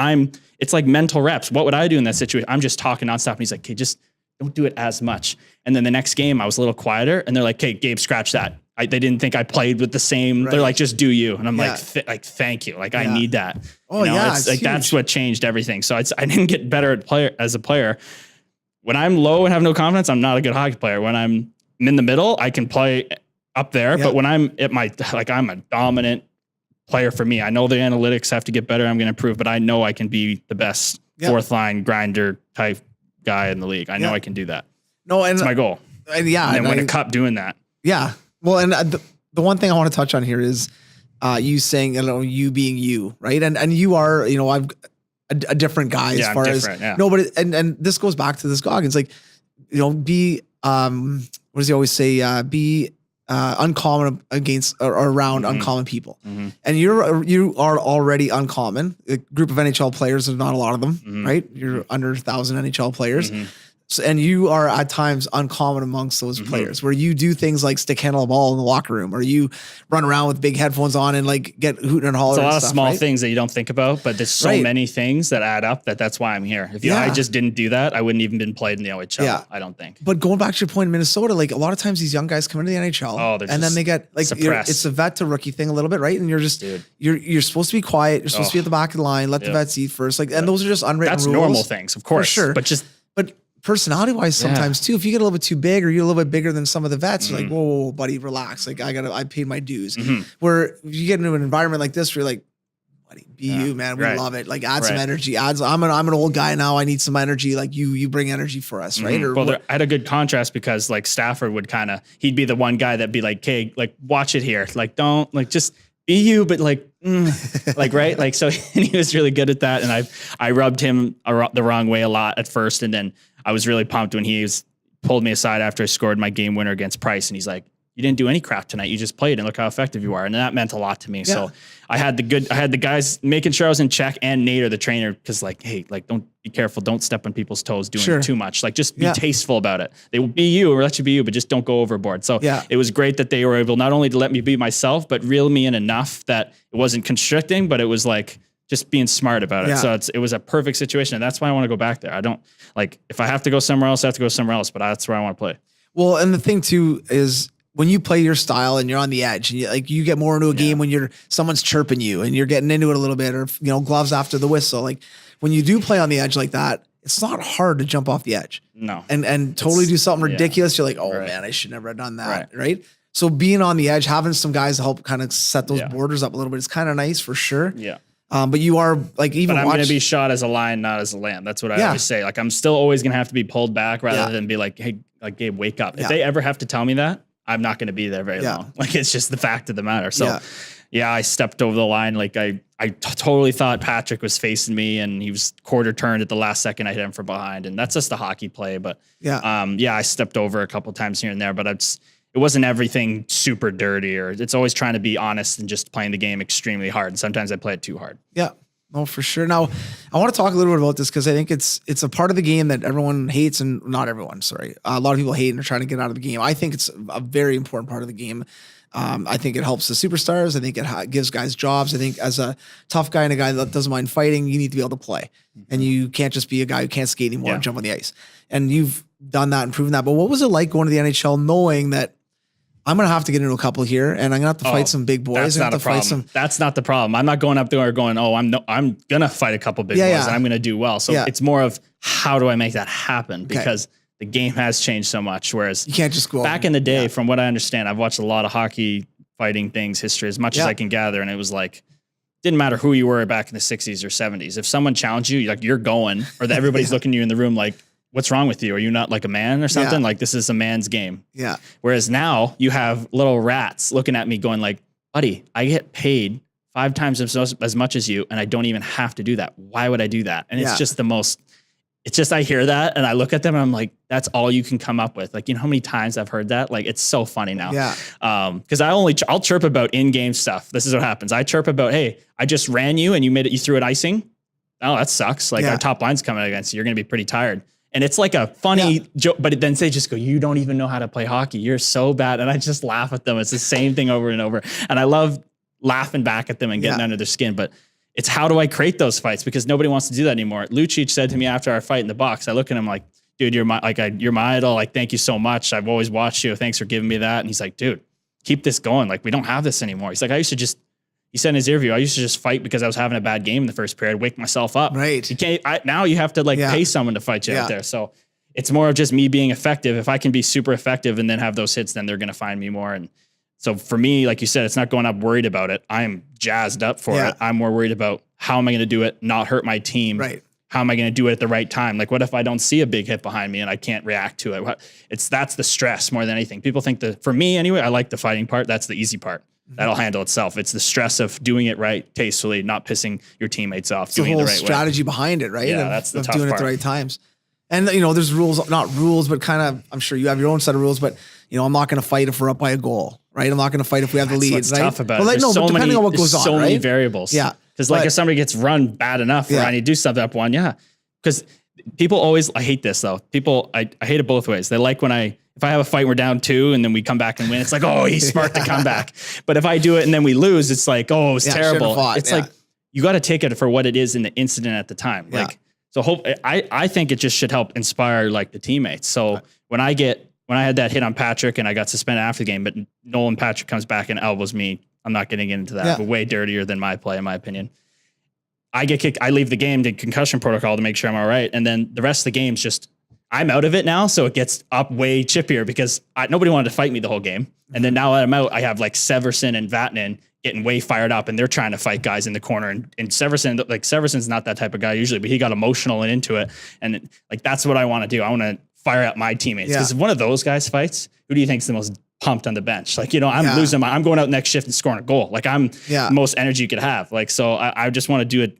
it's like mental reps. What would I do in that situation? I'm just talking nonstop. And he's like, okay, just don't do it as much. And then the next game I was a little quieter and they're like, okay, Gabe, scratch that. They didn't think I played with the same. They're like, just do you. And I'm like, thank you. Like I need that. Oh it's like, huge. That's what changed everything. So I didn't get better as a player. When I'm low and have no confidence, I'm not a good hockey player. When I'm in the middle, I can play up there, but when I'm at I'm a dominant player for me. I know the analytics have to get better. I'm going to improve, but I know I can be the best fourth line grinder type guy in the league. I know I can do that. No, and it's my goal. And win a cup doing that. Yeah. Well, and the one thing I want to touch on here is you saying, you being you, right? And you are, I've a different guy as far as no, but and this goes back to this Goggins, like, be what does he always say? Be uncommon against or around uncommon people. And you are already uncommon. A group of NHL players, there's not a lot of them, right? You're under 1,000 NHL players. So, and you are at times uncommon amongst those players where you do things like stick handle a ball in the locker room or you run around with big headphones on and like get hooting and hollering. It's a lot of small things that you don't think about, but there's so many things that add up that's why I'm here. If I just didn't do that, I wouldn't even been played in the OHL. I don't think. But going back to your point in Minnesota, like a lot of times these young guys come into the NHL and then they get like, it's a vet to rookie thing a little bit, right? And you're just, you're supposed to be quiet. You're supposed to be at the back of the line, let the vets eat first. Like, and those are just unwritten rules. That's normal things, of course. For sure. But personality wise, sometimes too, if you get a little bit too big or you're a little bit bigger than some of the vets, you're like, whoa, buddy, relax. Like I paid my dues. Where if you get into an environment like this, where you're like, buddy, be you, man. We love it. Like add some energy. I'm an old guy now. I need some energy. Like you bring energy for us. Right. Or I had a good contrast because like Stafford would he'd be the one guy that'd be like, okay, like watch it here. Like, don't like, just be you, but like, like, right. Like, so, and he was really good at that. And I rubbed him the wrong way a lot at first. And then I was really pumped when he pulled me aside after I scored my game winner against Price. And he's like, you didn't do any crap tonight. You just played and look how effective you are. And that meant a lot to me. Yeah. So I had the guys making sure I was in check and Nader, the trainer, because like, hey, like, don't be careful. Don't step on people's toes doing too much. Like just be tasteful about it. They will be you or let you be you, but just don't go overboard. So it was great that they were able not only to let me be myself, but reel me in enough that it wasn't constricting, but it was like, just being smart about it. So it was a perfect situation. And that's why I want to go back there. I don't like, if I have to go somewhere else, I have to go somewhere else, but that's where I want to play. Well, and the thing too is when you play your style and you're on the edge, and you get more into a game when someone's chirping you and you're getting into it a little bit, or gloves after the whistle. Like when you do play on the edge like that, it's not hard to jump off the edge. No, and totally do something ridiculous. You're like, oh man, I should never have done that. Right. So being on the edge, having some guys to help kind of set those borders up a little bit, is kind of nice for sure. Yeah. But you are like, even but I'm going to be shot as a lion, not as a lamb. That's what I always say. Like, I'm still always going to have to be pulled back rather than be like, hey, like, Gabe, wake up. If they ever have to tell me that, I'm not going to be there very long. Like, it's just the fact of the matter. So I stepped over the line. Like I totally thought Patrick was facing me and he was quarter turned at the last second. I hit him from behind, and that's just a hockey play. But I stepped over a couple times here and there, but it wasn't everything super dirty, or it's always trying to be honest and just playing the game extremely hard. And sometimes I play it too hard. Yeah. No, for sure. Now, I want to talk a little bit about this because I think it's a part of the game that everyone hates, and not everyone, sorry. A lot of people hate and are trying to get out of the game. I think it's a very important part of the game. I think it helps the superstars. I think it gives guys jobs. I think as a tough guy and a guy that doesn't mind fighting, you need to be able to play. And you can't just be a guy who can't skate anymore and jump on the ice. And you've done that and proven that. But what was it like going to the NHL knowing that I'm going to have to get into a couple here and I'm going to have to fight some big boys? That's not a problem. That's not the problem. I'm not going up there going, I'm going to fight a couple big boys and I'm going to do well. So it's more of, how do I make that happen? Because the game has changed so much. Whereas you can't just go back in the day, from what I understand, I've watched a lot of hockey fighting things, history, as much as I can gather. And it was like, didn't matter who you were back in the 60s or 70s. If someone challenged you, like, you're going, or that everybody's looking at you in the room like, what's wrong with you? Are you not like a man or something? Like, this is a man's game. Yeah. Whereas now you have little rats looking at me going like, buddy, I get paid 5 times as much as you, and I don't even have to do that. Why would I do that? And it's just I hear that and I look at them and I'm like, that's all you can come up with. Like, you know how many times I've heard that? Like, it's so funny now. Yeah. Cause I'll chirp about in-game stuff. This is what happens. I chirp about, hey, I just ran you and you threw it icing. Oh, that sucks. Like, our top line's coming against you. You're going to be pretty tired. And it's like a funny joke, but then they just go, you don't even know how to play hockey. You're so bad. And I just laugh at them. It's the same thing over and over. And I love laughing back at them and getting under their skin. But it's, how do I create those fights? Because nobody wants to do that anymore. Lucic said to me after our fight in the box, I look at him like, dude, you're my idol. Like, thank you so much. I've always watched you. Thanks for giving me that. And he's like, dude, keep this going. Like, we don't have this anymore. He's like, he said in his interview, I used to just fight because I was having a bad game in the first period, wake myself up. Right. You can't, now you have to pay someone to fight you out there. So it's more of just me being effective. If I can be super effective and then have those hits, then they're going to find me more. And so for me, like you said, it's not going up worried about it. I'm jazzed up for it. I'm more worried about, how am I going to do it, not hurt my team? Right. How am I going to do it at the right time? Like, what if I don't see a big hit behind me and I can't react to it? That's the stress more than anything. People think for me anyway, I like the fighting part. That's the easy part. That'll handle itself. It's the stress of doing it right, tastefully, not pissing your teammates off, doing it the right strategy behind it, right? Yeah, that's the tough doing part. it the right times. And there's rules, not rules, but kind of, I'm sure you have your own set of rules, but I'm not going to fight if we're up by a goal, right? I'm not going to fight if we have the lead, what's right? tough about it. But depending on what goes on, so many right? variables. Yeah. Because if somebody gets run bad enough where I need to do something up one, because people always, I hate this though. People, I hate it both ways. They like when if I have a fight, we're down 2 and then we come back and win. It's like, oh, he's smart to come back. But if I do it and then we lose, it's like, oh, it was terrible. It's like, you got to take it for what it is in the incident at the time. Like, so I think it just should help inspire like the teammates. So when I had that hit on Patrick and I got suspended after the game, but Nolan Patrick comes back and elbows me, I'm not getting into that, but way dirtier than my play, in my opinion. I get kicked. I leave the game to concussion protocol to make sure I'm all right. And then the rest of the game's just, I'm out of it now. So it gets up way chippier because nobody wanted to fight me the whole game. And then now that I'm out, I have like Severson and Vatanen getting way fired up and they're trying to fight guys in the corner. And Severson's not that type of guy usually, but he got emotional and into it. And that's what I want to do. I want to fire up my teammates. Because if one of those guys fights, who do you think's the most pumped on the bench? I'm losing I'm going out next shift and scoring a goal. I'm the most energy you could have. So I just want to do it,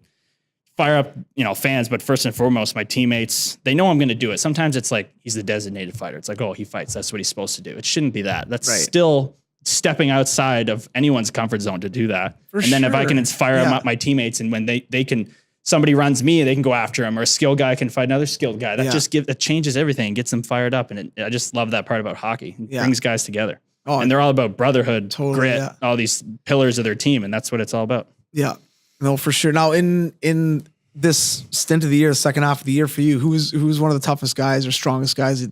fire up, fans, but first and foremost, my teammates, they know I'm going to do it. Sometimes it's like, he's the designated fighter. It's like, oh, he fights. That's what he's supposed to do. It shouldn't be that. That's still stepping outside of anyone's comfort zone to do that. Then if I can fire up my teammates and when they can, somebody runs me and they can go after him, or a skilled guy can fight another skilled guy. That changes everything, gets them fired up. And I just love that part about hockey. It brings guys together. And they're all about brotherhood, grit, all these pillars of their team. And that's what it's all about. Yeah. No, for sure. Now in this stint of the year, the second half of the year for you, who's one of the toughest guys or strongest guys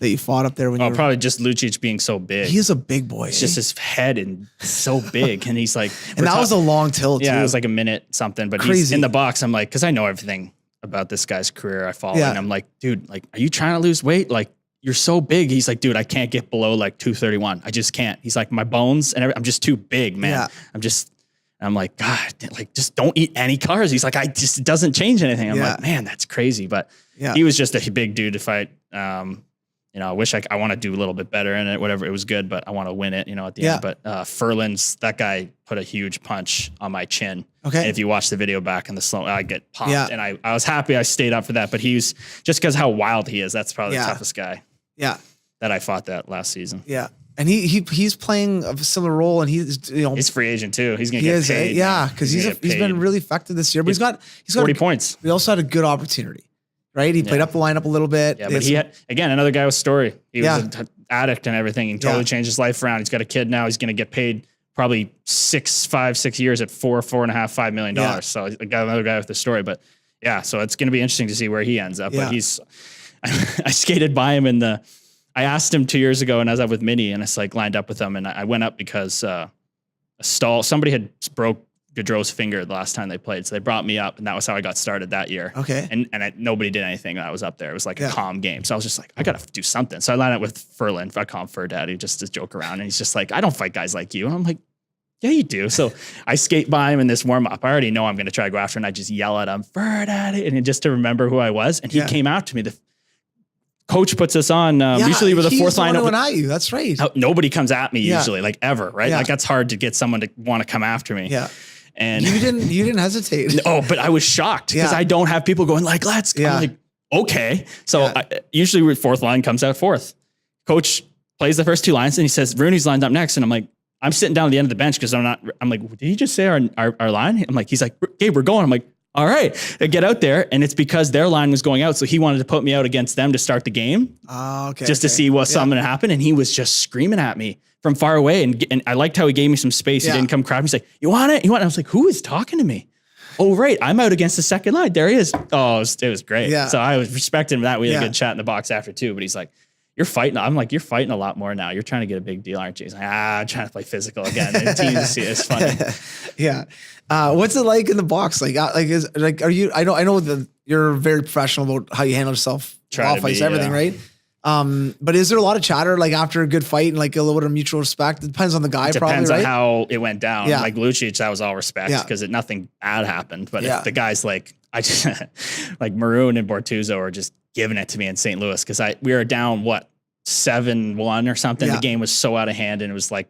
that you fought up there? When probably just Lucic being so big. He is a big boy. It's just his head and so big, and he's like, and that was a long tilt. Yeah, too. it was like a minute something, but Crazy. He's in the box. I'm like, because I know everything about this guy's career. I follow, and I'm like, dude, like, are you trying to lose weight? Like, you're so big. He's like, dude, I can't get below like 231. I just can't. He's like, my bones and I'm just too big, man. Yeah. I'm like, God, like, just don't eat any carbs. He's like, it doesn't change anything. I'm like, man, that's crazy. But he was just a big dude to fight. I wish I want to do a little bit better in it, whatever. It was good, but I want to win it, at the end. But Furlan's, that guy put a huge punch on my chin. Okay. And if you watch the video back in the slow, I get popped. And I was happy I stayed up for that. But he's just because how wild he is, that's probably the toughest guy. Yeah. That I fought that last season. Yeah. And he's playing a similar role, and he's free agent too. He's gonna get paid. Yeah, because he's been really effective this year. But he's got 40 points. He also had a good opportunity, right? He played up the lineup a little bit. Yeah, but he had another guy with story. He was an addict and everything. He totally changed his life around. He's got a kid now. He's gonna get paid probably 6 years at $4.5 million. Yeah. So I got another guy with the story. But yeah, so it's gonna be interesting to see where he ends up. But I skated by him I asked him 2 years ago, and I was up with Minnie, and it's like lined up with him, and I went up because somebody had broke Gaudreau's finger the last time they played, so they brought me up, and that was how I got started that year. Okay. And nobody did anything when I was up there. It was like a calm game, so I was just like, I gotta do something. So I lined up with Furlan. I call him Fur Daddy just to joke around, and he's just like, I don't fight guys like you, and I'm like, yeah, you do. So I skate by him in this warm up. I already know I'm gonna try to go after, and I just yell at him, Fur Daddy, and just to remember who I was, and he came out to me. The coach puts us on usually with a fourth line. At you. That's right. Nobody comes at me usually, like ever, right? Like that's hard to get someone to want to come after me. Yeah. And you didn't hesitate. Oh, but I was shocked because I don't have people going like, let's go. I'm like, okay. So usually with fourth line comes out fourth. Coach plays the first two lines and he says, Rooney's lined up next. And I'm like, I'm sitting down at the end of the bench because I'm like, did he just say our line? I'm like, he's like, Gabe, we're going. I'm like, all right, I get out there, and it's because their line was going out, so he wanted to put me out against them to start the game, just to see what something had happened, and he was just screaming at me from far away, and I liked how he gave me some space. He didn't come crowd. He's like, you want it? You want it? I was like, who is talking to me? Oh, right, I'm out against the second line. There he is. Oh, it was great. Yeah. So I was respecting that. We had a good chat in the box after too, but he's like, you're fighting. I'm like, you're fighting a lot more now. You're trying to get a big deal, aren't you? He's like, I'm trying to play physical again. And it's funny. Yeah. What's it like in the box? Are you? I know that you're very professional about how you handle yourself, off ice, everything, right? But is there a lot of chatter like after a good fight and like a little bit of mutual respect? It depends on the guy, depends probably, on how it went down. Yeah. Like Lucic, that was all respect because nothing bad happened. But if the guys like like Maroon and Bortuzzo are just giving it to me in St. Louis because we were down 7-1 or something. The game was so out of hand and it was like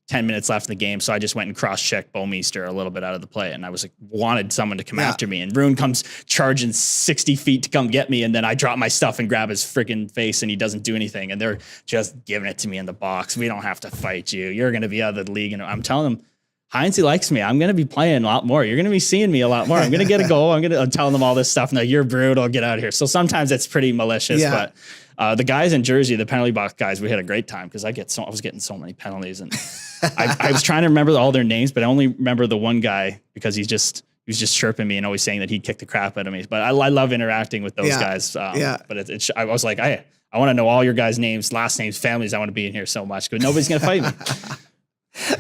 10 minutes left in the game. So I just went and cross-checked Bouwmeester a little bit out of the play. And I was like, wanted someone to come after me. And Rune comes charging 60 feet to come get me. And then I drop my stuff and grab his freaking face and he doesn't do anything. And they're just giving it to me in the box. We don't have to fight you. You're going to be out of the league. And I'm telling them, Heinz, he likes me. I'm going to be playing a lot more. You're going to be seeing me a lot more. I'm going to get a goal. I'm telling them all this stuff. No, you're brutal. Get out of here. So sometimes it's pretty malicious, but the guys in Jersey, the penalty box guys, we had a great time because I was getting so many penalties, and I was trying to remember all their names, but I only remember the one guy because he was just chirping me and always saying that he'd kick the crap out of me. But I love interacting with those guys. But I was like, I want to know all your guys' names, last names, families. I want to be in here so much because nobody's going to fight me.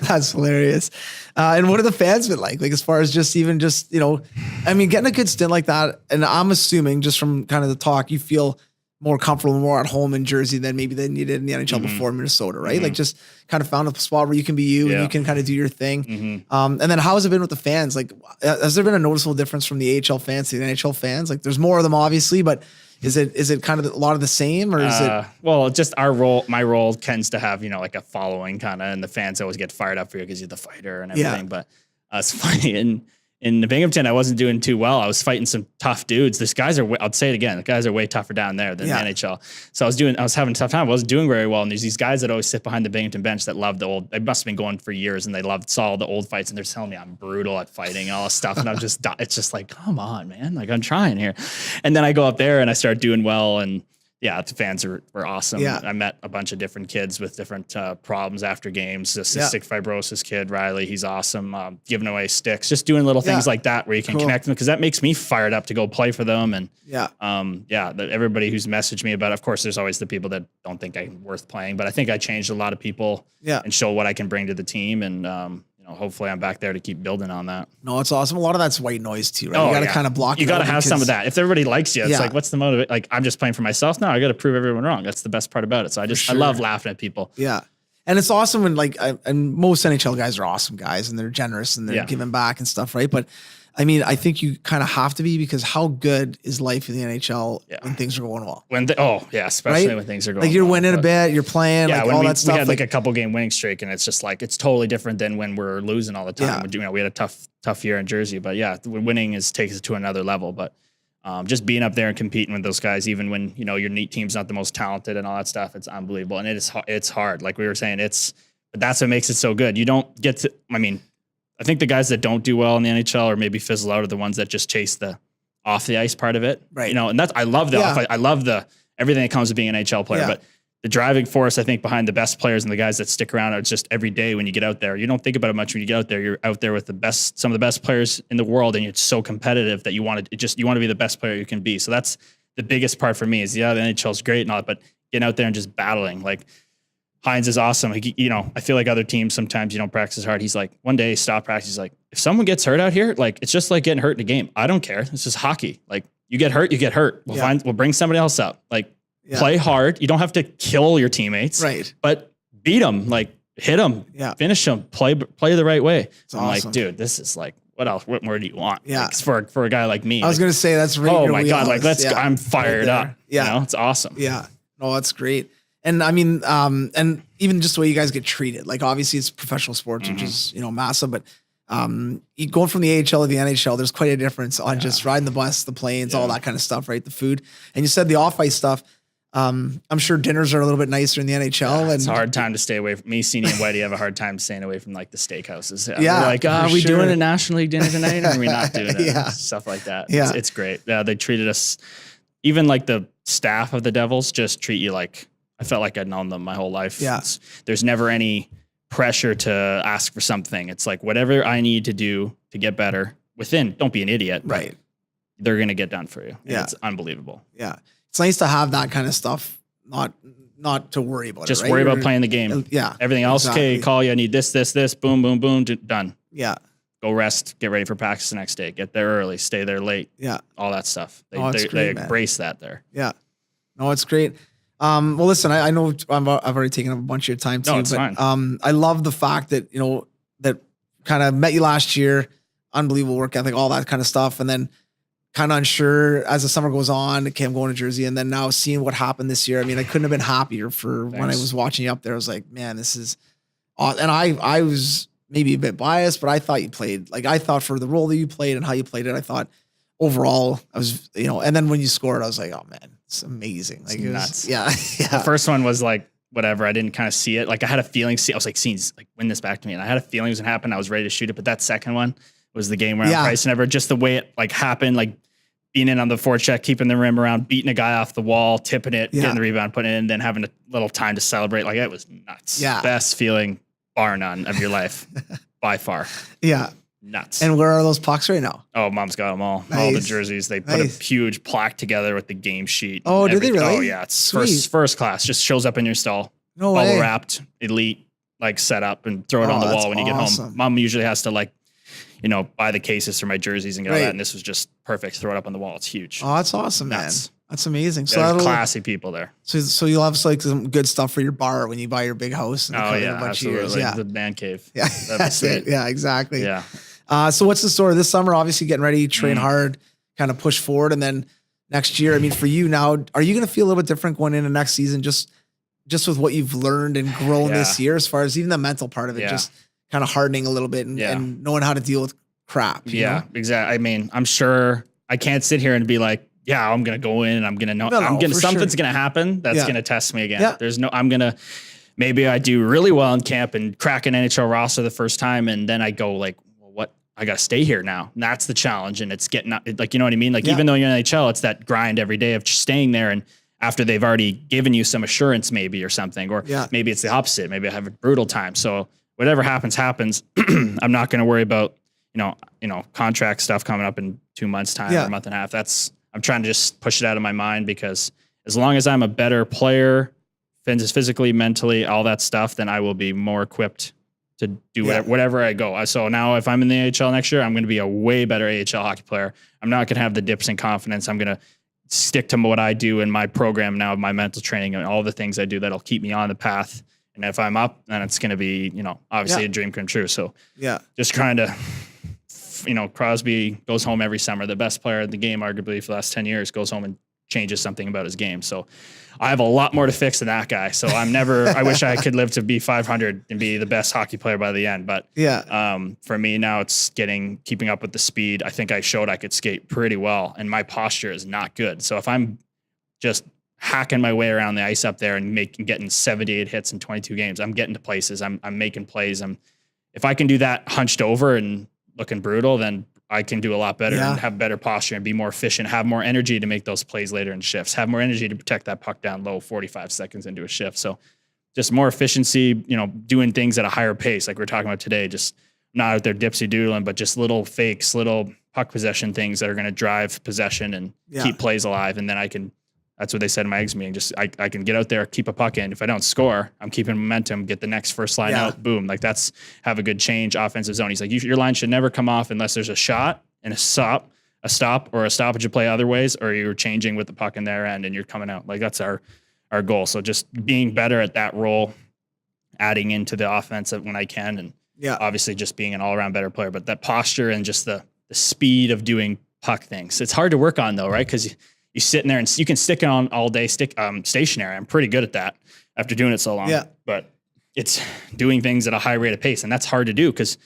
That's hilarious. And what are the fans been like? Like, as far as getting a good stint like that. And I'm assuming just from kind of the talk, you feel more comfortable, more at home in Jersey than you did in the NHL before Minnesota, right? Like just kind of found a spot where you can be you and you can kind of do your thing. And then how has it been with the fans? Like, has there been a noticeable difference from the AHL fans to the NHL fans? Like there's more of them obviously, but is it kind of a lot of the same or is it? Well, just my role tends to have, like a following kind of, and the fans always get fired up for you because you're the fighter and everything. But it's funny. In Binghamton, I wasn't doing too well. I was fighting some tough dudes. I'll say it again. The guys are way tougher down there than the NHL. So I was having a tough time. I wasn't doing very well. And there's these guys that always sit behind the Binghamton bench that love they must have been going for years and they saw the old fights and they're telling me I'm brutal at fighting and all this stuff. And it's just like, come on, man. Like I'm trying here. And then I go up there and I start doing well. And Yeah, the fans were awesome. Yeah. I met a bunch of different kids with different problems after games. The cystic fibrosis kid, Riley, he's awesome. Giving away sticks, just doing little things like that where you can connect them, because that makes me fired up to go play for them. And everybody who's messaged me about it, of course, there's always the people that don't think I'm worth playing, but I think I changed a lot of people and show what I can bring to the team. And hopefully I'm back there to keep building on that. No, it's awesome. A lot of that's white noise too, right? You got to kind of block. You got to have some of that. If everybody likes you, it's like, what's the motive? Like, I'm just playing for myself. No, I got to prove everyone wrong. That's the best part about it. So I love laughing at people. Yeah. And it's awesome when and most NHL guys are awesome guys and they're generous and they're giving back and stuff. Right. But I mean, I think you kind of have to be, because how good is life in the NHL when things are going well? Especially when things are going like you're well, winning a bit, you're playing, all that stuff. We had like a couple game winning streak, and it's just like, it's totally different than when we're losing all the time. We had a tough year in Jersey, but winning takes it to another level. But just being up there and competing with those guys, even when your neat team's not the most talented and all that stuff, it's unbelievable. And it's hard. Like we were saying, but that's what makes it so good. You don't get to. I think the guys that don't do well in the NHL or maybe fizzle out are the ones that just chase the off the ice part of it. Right. And I love the I love everything that comes with being an NHL player, but the driving force, I think, behind the best players and the guys that stick around are just every day when you get out there. You don't think about it much when you get out there. You're out there with some of the best players in the world, and it's so competitive that you want to be the best player you can be. So that's the biggest part for me is, the NHL is great and all that, but getting out there and just battling. Like, Hines is awesome. I feel like other teams, sometimes you don't practice as hard. He's like, one day stop practice. He's like, if someone gets hurt out here, like, it's just like getting hurt in a game. I don't care. It's just hockey. Like, you get hurt, you get hurt. We'll bring somebody else up. Like, play hard. You don't have to kill your teammates, right? But beat them, like, hit them, finish them, play the right way. I'm awesome. Like, dude, this is like, what else? What more do you want? Yeah. Like, for a guy like me. I was going to say, that's really, oh my God. Like, I'm fired up. Yeah. It's awesome. Yeah. No, that's great. And I mean, and even just the way you guys get treated, like, obviously it's professional sports, which is, massive, but going from the AHL to the NHL, there's quite a difference on just riding the bus, the planes, all that kind of stuff, right? The food. And you said the off-ice stuff. I'm sure dinners are a little bit nicer in the NHL. It's a hard time to stay away from me. Senior and Whitey have a hard time staying away from like the steakhouses. Yeah. They're like, are we doing a National League dinner tonight? Or are we not doing it? Stuff like that. Yeah. It's great. Yeah. They treated us, even like the staff of the Devils just treat you like, I felt like I'd known them my whole life. Yeah. There's never any pressure to ask for something. It's like, whatever I need to do to get better don't be an idiot. Right. They're going to get done for you. Yeah. It's unbelievable. Yeah. It's nice to have that kind of stuff, not to worry about just worry about playing the game. Yeah. Everything else, okay, call you, I need this, boom, boom, boom, done. Yeah. Go rest, get ready for practice the next day, get there early, stay there late. Yeah. All that stuff. They embrace that there. Yeah. No, it's great. Well, listen, I know I've already taken up a bunch of your time too, no, it's fine. I love the fact that, that kind of met you last year, unbelievable work ethic, all that kind of stuff. And then kind of unsure as the summer goes on, okay, I'm going to Jersey. And then now seeing what happened this year, I mean, I couldn't have been happier when I was watching you up there. I was like, man, this is awesome. And I was maybe a bit biased, but I thought you played, like, I thought for the role that you played and how you played it, I thought overall I was, and then when you scored, I was like, oh man, it's amazing. Like, it was nuts. Yeah. The first one was like, whatever. I didn't kind of see it. Like, I had a feeling, I was like, scenes, like, win this back to me. And I had a feeling it was going to happen. I was ready to shoot it. But that second one was the game around Price and ever, just the way it like happened, like being in on the forecheck, keeping the rim around, beating a guy off the wall, tipping it, getting the rebound, putting it in, then having a little time to celebrate. Like, it was nuts. Yeah. Best feeling bar none of your life by far. Yeah. Nuts. And where are those pucks right now? Oh, Mom's got them all. Nice. All the jerseys. They put a huge plaque together with the game sheet. Oh, did they really? Oh, yeah. It's first class. Just shows up in your stall. No bubble way. Wrapped, elite, like set up and throw it on the wall when you get home. Mom usually has to like, buy the cases for my jerseys and get all that. And this was just perfect. Throw it up on the wall. It's huge. Oh, that's awesome, nuts. Man. That's amazing. So there's classy people there. So you'll have like some good stuff for your bar when you buy your big house. In a bunch absolutely. Of years. Yeah. The man cave. Yeah. That's it. Yeah, exactly. Yeah. So what's the story this summer? Obviously getting ready, train hard, kind of push forward. And then next year, I mean, for you now, are you going to feel a little bit different going into next season? Just with what you've learned and grown this year, as far as even the mental part of it, just kind of hardening a little bit and knowing how to deal with crap. You know? Exactly. I mean, I'm sure I can't sit here and be like, yeah, I'm going to go in and I'm going to know something's going to happen. That's going to test me again. Yeah. Maybe I do really well in camp and crack an NHL roster the first time. And then I go like, I got to stay here now. And that's the challenge. And it's getting like, you know what I mean? Like, even though you're in NHL, it's that grind every day of just staying there. And after they've already given you some assurance maybe or something, or maybe it's the opposite. Maybe I have a brutal time. So whatever happens. I'm not going to worry about, contract stuff coming up in 2 months time or a month and a half. I'm trying to just push it out of my mind, because as long as I'm a better player, physically, mentally, all that stuff, then I will be more equipped to do whatever I go. So now if I'm in the AHL next year, I'm going to be a way better AHL hockey player. I'm not going to have the dips in confidence. I'm going to stick to what I do in my program now, my mental training and all the things I do that'll keep me on the path. And if I'm up, then it's going to be, obviously a dream come true. So just trying to, Crosby goes home every summer. The best player in the game, arguably for the last 10 years, goes home and changes something about his game. So I have a lot more to fix than that guy. So I wish I could live to be 500 and be the best hockey player by the end. But for me now, it's keeping up with the speed. I think I showed I could skate pretty well, and my posture is not good. So if I'm just hacking my way around the ice up there and getting 78 hits in 22 games, I'm getting to places. I'm making plays. If I can do that hunched over and looking brutal, then I can do a lot better and have better posture and be more efficient, have more energy to make those plays later in shifts, have more energy to protect that puck down low 45 seconds into a shift. So just more efficiency, doing things at a higher pace. Like we're talking about today, just not out there dipsy doodling, but just little fakes, little puck possession things that are going to drive possession and keep plays alive. And then that's what they said in my eggs meeting. Just I can get out there, keep a puck in. If I don't score, I'm keeping momentum, get the next first line out, boom. Like have a good change, offensive zone. He's like, your line should never come off unless there's a shot and a stop or a stoppage of play other ways, or you're changing with the puck in their end and you're coming out. Like that's our goal. So just being better at that role, adding into the offense when I can, and obviously just being an all around better player. But that posture and just the speed of doing puck things, it's hard to work on though, right? Because you sit in there and you can stick it on all day, stationary. I'm pretty good at that after doing it so long. But it's doing things at a high rate of pace, and that's hard to do because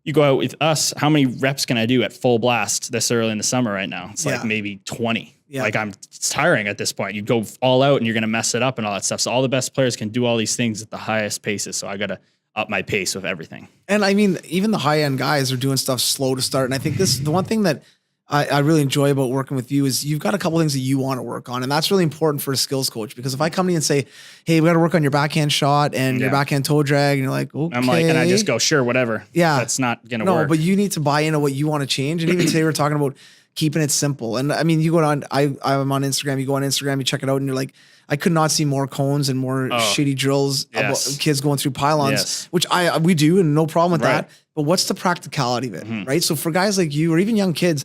you go out with us. How many reps can I do at full blast this early in the summer right now? It's like maybe 20. Like it's tiring at this point. You go all out and you're going to mess it up and all that stuff. So all the best players can do all these things at the highest paces. So I got to up my pace with everything. And I mean, even the high end guys are doing stuff slow to start. And I think the one thing that I really enjoy about working with you is you've got a couple things that you want to work on. And that's really important for a skills coach, because if I come to you and say, hey, we got to work on your backhand shot and your backhand toe drag, and you're like, okay. I'm like, and I just go, sure, whatever. Yeah. That's not going to work. No, but you need to buy into what you want to change. And even today we're talking about keeping it simple. And I mean, you go on, I'm on Instagram, you go on Instagram, you check it out, and you're like, I could not see more cones and more shitty drills about kids going through pylons, which we do, and no problem with that. But what's the practicality of it, right? So for guys like you, or even young kids,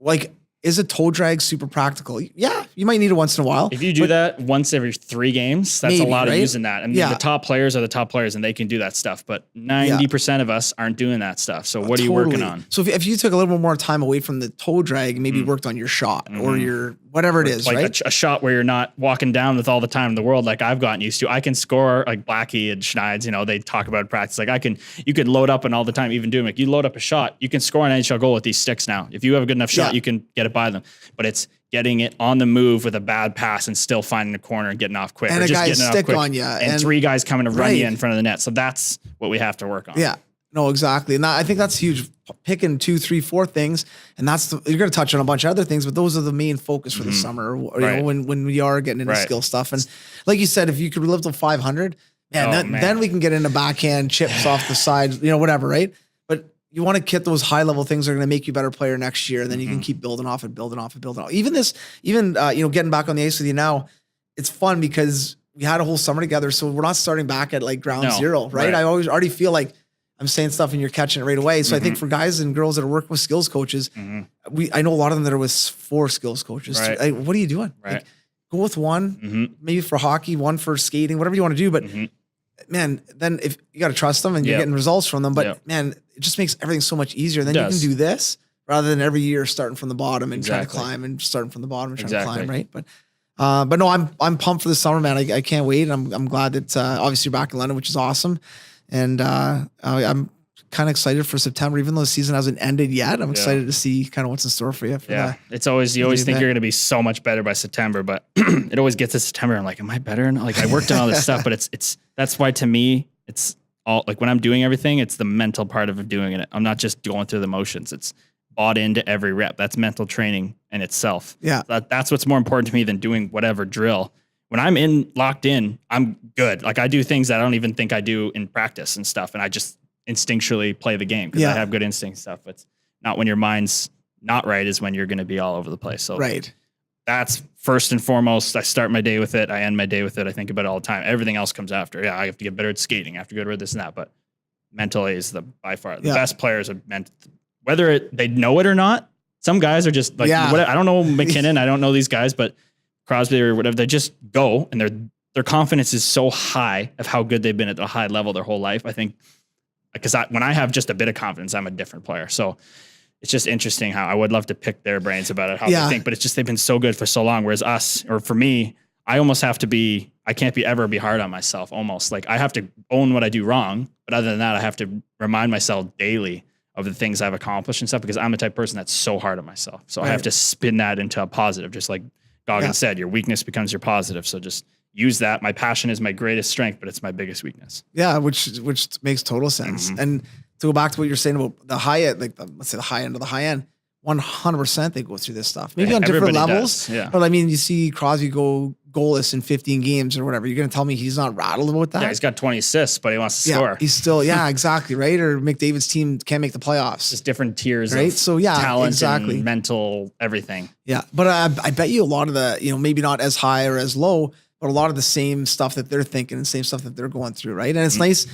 like, is a toe drag super practical? Yeah, you might need it once in a while. If you do that once every 3 games, that's maybe, a lot of using that. I mean, the top players are the top players and they can do that stuff, but 90% of us aren't doing that stuff. So what are you working on? So if you took a little bit more time away from the toe drag and maybe worked on your shot or your whatever it is, like right? A shot where you're not walking down with all the time in the world like I've gotten used to. I can score like Blackie and Schneids, they talk about practice. Like you can load up and all the time, even doing like you load up a shot, you can score an NHL goal with these sticks now. If you have a good enough shot, you can get it by them. But it's getting it on the move with a bad pass and still finding a corner and getting off quick. And or a just guy getting stick off quick, on you. And 3 guys coming to run you in front of the net. So that's what we have to work on. Yeah. No, exactly. And I think that's huge. Picking 2, 3, 4 things, and you're going to touch on a bunch of other things, but those are the main focus for the summer. You know, when we are getting into skill stuff, and like you said, if you could live till 500, then we can get into backhand chips off the side, whatever, right? But you want to get those high level things that are going to make you a better player next year, and then you can keep building off and building off and building off. Even getting back on the ice with you now, it's fun because we had a whole summer together, so we're not starting back at like ground zero, right? I already feel like I'm saying stuff and you're catching it right away. So I think for guys and girls that are working with skills coaches, I know a lot of them that are with 4 skills coaches. Right. Like, what are you doing? Right. Like, go with one, maybe for hockey, one for skating, whatever you want to do. But man, then if you got to trust them and you're getting results from them, but man, it just makes everything so much easier. Then you can do this rather than every year starting from the bottom and trying to climb and starting from the bottom and trying to climb, right? But no, I'm pumped for the summer, man. I can't wait. I'm glad that obviously you're back in London, which is awesome. And I'm kind of excited for September, even though the season hasn't ended yet. I'm excited to see kind of what's in store for you. It's always, you always think you're going to be so much better by September, but it always gets to September. I'm like, am I better? Like I worked on all this stuff, but that's why to me, it's all like when I'm doing everything, it's the mental part of doing it. I'm not just going through the motions. It's bought into every rep. That's mental training in itself. Yeah. That's what's more important to me than doing whatever drill. When I'm locked in, I'm good. Like I do things that I don't even think I do in practice and stuff. And I just instinctually play the game because I have good instinct and stuff. It's not when your mind's not right is when you're going to be all over the place. So that's first and foremost. I start my day with it. I end my day with it. I think about it all the time. Everything else comes after. Yeah, I have to get better at skating. I have to get better at this and that. But mentally is by far the best players are meant, whether they know it or not. Some guys are just like, I don't know McKinnon. I don't know these guys, but Crosby or whatever, they just go and their confidence is so high of how good they've been at a high level their whole life. I think because when I have just a bit of confidence, I'm a different player. So it's just interesting how I would love to pick their brains about it, how they think, but it's just, they've been so good for so long. Whereas us, or for me, I almost have to be, I can't ever be hard on myself. Almost like I have to own what I do wrong. But other than that, I have to remind myself daily of the things I've accomplished and stuff, because I'm the type of person that's so hard on myself. So I have to spin that into a positive, just like Goggins said, your weakness becomes your positive. So just use that. My passion is my greatest strength, but it's my biggest weakness. Yeah. Which makes total sense. And to go back to what you're saying about the high end, like let's say the high end of the high end, 100% they go through this stuff. Maybe on different levels. But I mean, you see Crosby go goalless in 15 games or whatever. You're going to tell me he's not rattled about that? Yeah, he's got 20 assists, but he wants to score. He's still, exactly, right? Or McDavid's team can't make the playoffs. Just different tiers of talent and mental everything. Yeah, but I bet you a lot of the, maybe not as high or as low, but a lot of the same stuff that they're thinking and same stuff that they're going through, right? And it's nice,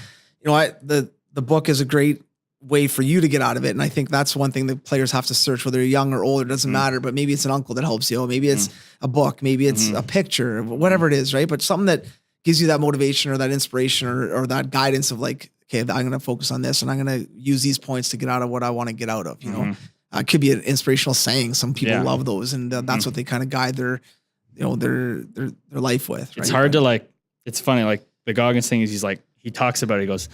the book is a great way for you to get out of it. And I think that's one thing that players have to search, whether you're young or older, it doesn't matter, but maybe it's an uncle that helps you. Maybe it's a book, maybe it's a picture, whatever it is, right? But something that gives you that motivation or that inspiration or that guidance of like, okay, I'm going to focus on this and I'm going to use these points to get out of what I want to get out of, it could be an inspirational saying. Some people love those, and that's what they kind of guide their life with. Right? It's hard to it's funny. Like the Goggins thing is he talks about it. He goes,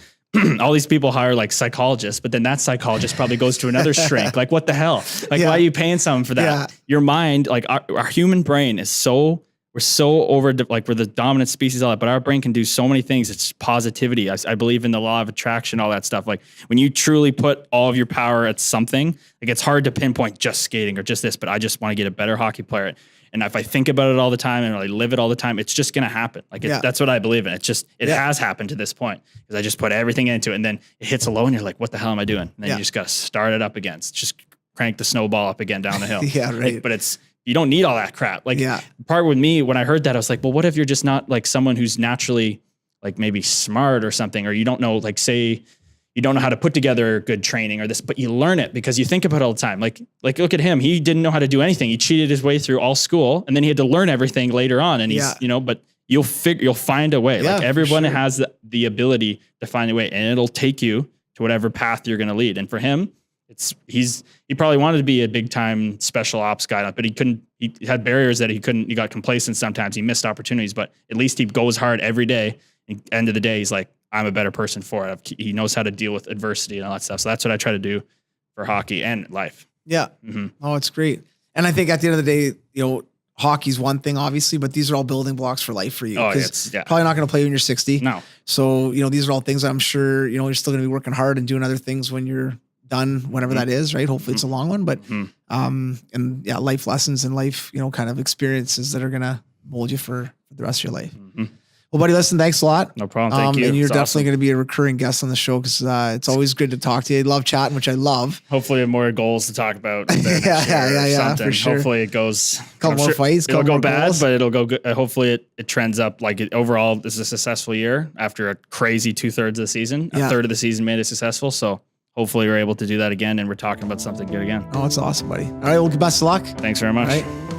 all these people hire like psychologists, but then that psychologist probably goes to another shrink. Like, what the hell? Like, why are you paying someone for that? Yeah. Your mind, like our human brain is we're so over, like we're the dominant species, all that, but our brain can do so many things. It's positivity. I believe in the law of attraction, all that stuff. Like when you truly put all of your power at something, like it's hard to pinpoint just skating or just this, but I just want to get a better hockey player. And if I think about it all the time and I live it all the time, it's just going to happen. Like that's what I believe in. It's just, it has happened to this point because I just put everything into it, and then it hits a low and you're like, what the hell am I doing? And then you just got to start it up again. Just crank the snowball up again down the hill. Right. But you don't need all that crap. Like part with me, when I heard that, I was like, well, what if you're just not like someone who's naturally like maybe smart or something, or you don't know, like say, you don't know how to put together good training or this, but you learn it because you think about it all the time. Like look at him. He didn't know how to do anything. He cheated his way through all school, and then he had to learn everything later on. And he's, but you'll find a way. Like everyone has the ability to find a way, and it'll take you to whatever path you're going to lead. And for him, he probably wanted to be a big time special ops guy, but he couldn't, he had barriers that he got complacent. Sometimes he missed opportunities, but at least he goes hard every day. And end of the day, he's like, I'm a better person for it. He knows how to deal with adversity and all that stuff. So that's what I try to do for hockey and life. Yeah. Oh, it's great. And I think at the end of the day, hockey's one thing, obviously, but these are all building blocks for life for you. Oh, it's probably not going to play when you're 60. No. So, these are all things I'm sure, you're still going to be working hard and doing other things when you're done, whenever that is, right? Hopefully it's a long one, but, life lessons and life, kind of experiences that are going to mold you for the rest of your life. Well, buddy, listen, thanks a lot. No problem. Thank you. And you're definitely going to be a recurring guest on the show because it's always good to talk to you. I love chatting, which I love. Hopefully, more goals to talk about. Yeah, for sure. Hopefully, it goes. Couple more fights. It'll go bad, but it'll go good. Hopefully, it trends up. Like overall, this is a successful year after a crazy 2/3 of the season. A third of the season made it successful. So hopefully, we're able to do that again, and we're talking about something good again. Oh, it's awesome, buddy. All right, well, best of luck. Thanks very much. All right.